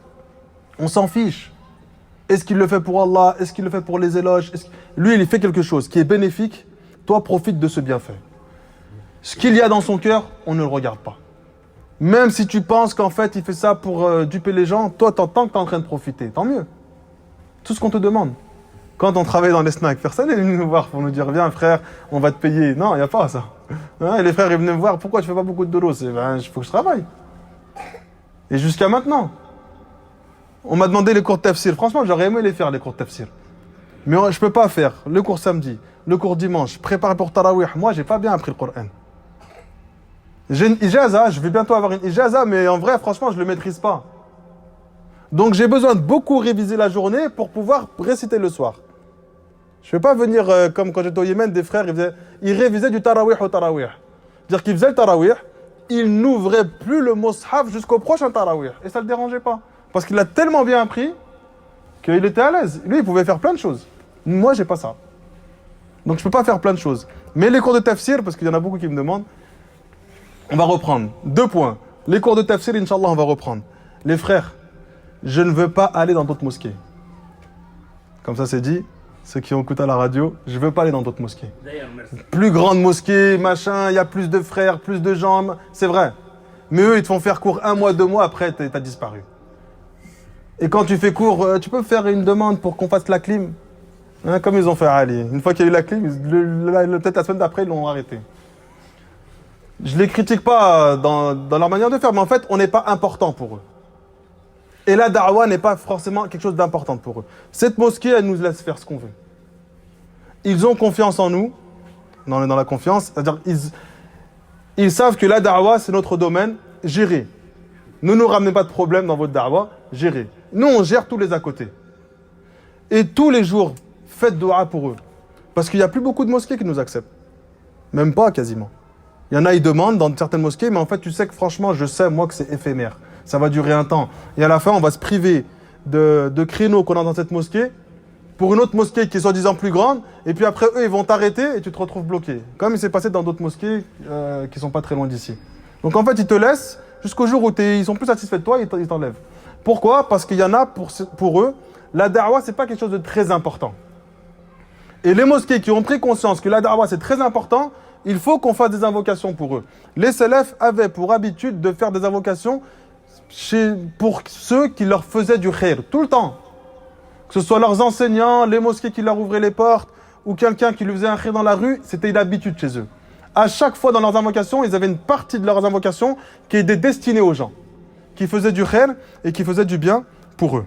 On s'en fiche. Est-ce qu'il le fait pour Allah? Est-ce qu'il le fait pour les éloges? Lui, il fait quelque chose qui est bénéfique. Toi, profite de ce bienfait. Ce qu'il y a dans son cœur, on ne le regarde pas. Même si tu penses qu'en fait, il fait ça pour duper les gens, toi, tant que tu es en train de profiter, tant mieux. Tout ce qu'on te demande. Quand on travaille dans les snacks, personne n'est venu nous voir pour nous dire « Viens frère, on va te payer ». Non, il n'y a pas ça. Hein, et les frères, ils venaient me voir « Pourquoi tu fais pas beaucoup de dollars ?» C'est « il faut que je travaille ». Et jusqu'à maintenant. On m'a demandé les cours de tafsir. Franchement, j'aurais aimé les faire, les cours de tafsir. Mais je ne peux pas faire le cours samedi, le cours dimanche, préparer pour Tarawih. Moi, j'ai pas bien appris le Coran. J'ai une ijaza, je vais bientôt avoir une ijaza, mais en vrai, franchement, je ne le maîtrise pas. Donc, j'ai besoin de beaucoup réviser la journée pour pouvoir réciter le soir. Je ne vais pas venir comme quand j'étais au Yémen, des frères, ils révisaient du Tarawih au Tarawih. C'est-à-dire qu'ils faisaient le Tarawih, ils n'ouvraient plus le Mus'haf jusqu'au prochain Tarawih. Et ça ne le dérangeait pas. Parce qu'il a tellement bien appris qu'il était à l'aise. Lui, il pouvait faire plein de choses. Moi, j'ai pas ça. Donc, je peux pas faire plein de choses. Mais les cours de tafsir, parce qu'il y en a beaucoup qui me demandent, on va reprendre. 2 points. Les cours de tafsir, Inch'Allah, on va reprendre. Les frères, je ne veux pas aller dans d'autres mosquées. Comme ça, c'est dit. Ceux qui ont écouté à la radio, je ne veux pas aller dans d'autres mosquées. Plus grande mosquée, machin, il y a plus de frères, plus de gens. C'est vrai. Mais eux, ils te font faire cours 1 mois, 2 mois, après, t'as disparu. Et quand tu fais cours, tu peux faire une demande pour qu'on fasse la clim. Hein, comme ils ont fait à Ali. Une fois qu'il y a eu la clim, peut-être la semaine d'après, ils l'ont arrêté. Je ne les critique pas dans leur manière de faire, mais en fait, on n'est pas important pour eux. Et la da'wa n'est pas forcément quelque chose d'important pour eux. Cette mosquée, elle nous laisse faire ce qu'on veut. Ils ont confiance en nous, dans la confiance, c'est-à-dire ils savent que la da'wa, c'est notre domaine, géré. Ne nous ramenez pas de problème dans votre da'wa, géré. Nous, on gère tous les à côté. Et tous les jours, faites dua pour eux. Parce qu'il n'y a plus beaucoup de mosquées qui nous acceptent. Même pas, quasiment. Il y en a, ils demandent dans certaines mosquées, mais en fait, tu sais que franchement, je sais, moi, que c'est éphémère. Ça va durer un temps. Et à la fin, on va se priver de créneaux qu'on a dans cette mosquée pour une autre mosquée qui est soi-disant plus grande. Et puis après, eux, ils vont t'arrêter et tu te retrouves bloqué. Comme il s'est passé dans d'autres mosquées qui sont pas très loin d'ici. Donc en fait, ils te laissent jusqu'au jour où ils sont plus satisfaits de toi, ils t'enlèvent. Pourquoi? Parce qu'il y en a, pour eux, la da'wah, c'est pas quelque chose de très important. Et les mosquées qui ont pris conscience que la da'wah, c'est très important, il faut qu'on fasse des invocations pour eux. Les salafs avaient pour habitude de faire des invocations pour ceux qui leur faisaient du khair, tout le temps. Que ce soit leurs enseignants, les mosquées qui leur ouvraient les portes, ou quelqu'un qui lui faisait un khair dans la rue, c'était une habitude chez eux. À chaque fois dans leurs invocations, ils avaient une partie de leurs invocations qui était destinée aux gens, qui faisaient du khair et qui faisaient du bien pour eux.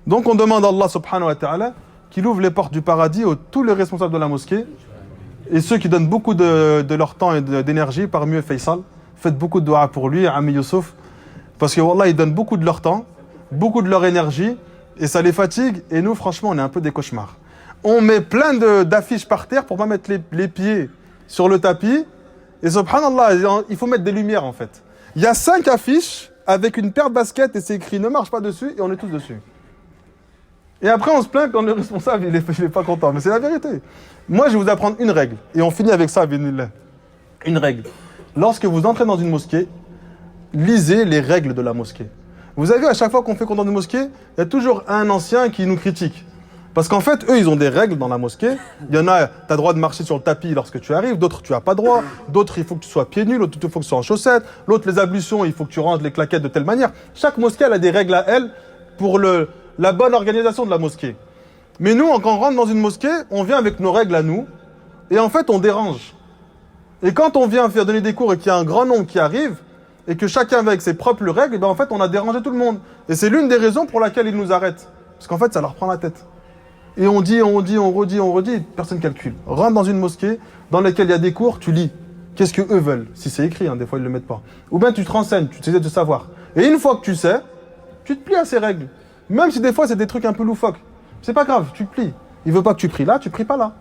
Donc on demande à Allah subhanahu wa ta'ala qu'il ouvre les portes du paradis à tous les responsables de la mosquée et ceux qui donnent beaucoup de leur temps et d'énergie, parmi eux Faisal. Faites beaucoup de dua pour lui, Ami Youssouf, parce que Wallah, ils donnent beaucoup de leur temps, beaucoup de leur énergie, et ça les fatigue, et nous franchement on est un peu des cauchemars. On met plein d'affiches par terre pour pas mettre les pieds sur le tapis, et subhanallah, il faut mettre des lumières en fait. Il y a 5 affiches avec une paire de baskets et c'est écrit ne marche pas dessus, et on est tous dessus. Et après on se plaint quand le responsable il est pas content, mais c'est la vérité. Moi je vais vous apprendre une règle, et on finit avec ça, binillah. Une règle. Lorsque vous entrez dans une mosquée, lisez les règles de la mosquée. Vous avez vu, à chaque fois qu'on fait compte dans une mosquée, il y a toujours un ancien qui nous critique. Parce qu'en fait, eux, ils ont des règles dans la mosquée. Il y en a, tu as droit de marcher sur le tapis lorsque tu arrives. D'autres, tu n'as pas droit. D'autres, il faut que tu sois pieds nus. L'autre, il faut que tu sois en chaussettes. L'autre, les ablutions, il faut que tu ranges les claquettes de telle manière. Chaque mosquée, elle a des règles à elle pour la bonne organisation de la mosquée. Mais nous, quand on rentre dans une mosquée, on vient avec nos règles à nous. Et en fait, on dérange. Et quand on vient faire donner des cours et qu'il y a un grand nombre qui arrive, et que chacun va avec ses propres règles, et ben en fait, on a dérangé tout le monde. Et c'est l'une des raisons pour laquelle ils nous arrêtent. Parce qu'en fait, ça leur prend la tête. Et on redit, personne ne calcule. Rentre dans une mosquée dans laquelle il y a des cours, tu lis. Qu'est-ce que eux veulent? Si c'est écrit, des fois ils ne le mettent pas. Ou bien tu te renseignes, tu essaies de savoir. Et une fois que tu sais, tu te plies à ces règles. Même si des fois c'est des trucs un peu loufoques. C'est pas grave, tu te plies. Il veut pas que tu pries là, tu pries pas là.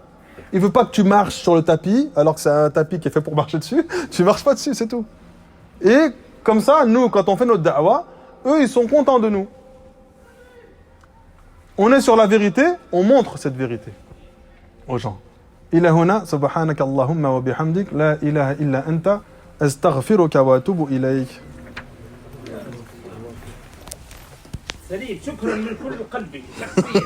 Il veut pas que tu marches sur le tapis, alors que c'est un tapis qui est fait pour marcher dessus. Tu marches pas dessus, c'est tout. Et comme ça, nous, quand on fait notre da'wah, eux, ils sont contents de nous. On est sur la vérité, on montre cette vérité aux gens. Ila huna, subhanaka Allahumma wa bihamdik, la ilaha illa anta, astaghfiruka wa atubu ilayk. سليم شكرا من كل قلبي شخصيا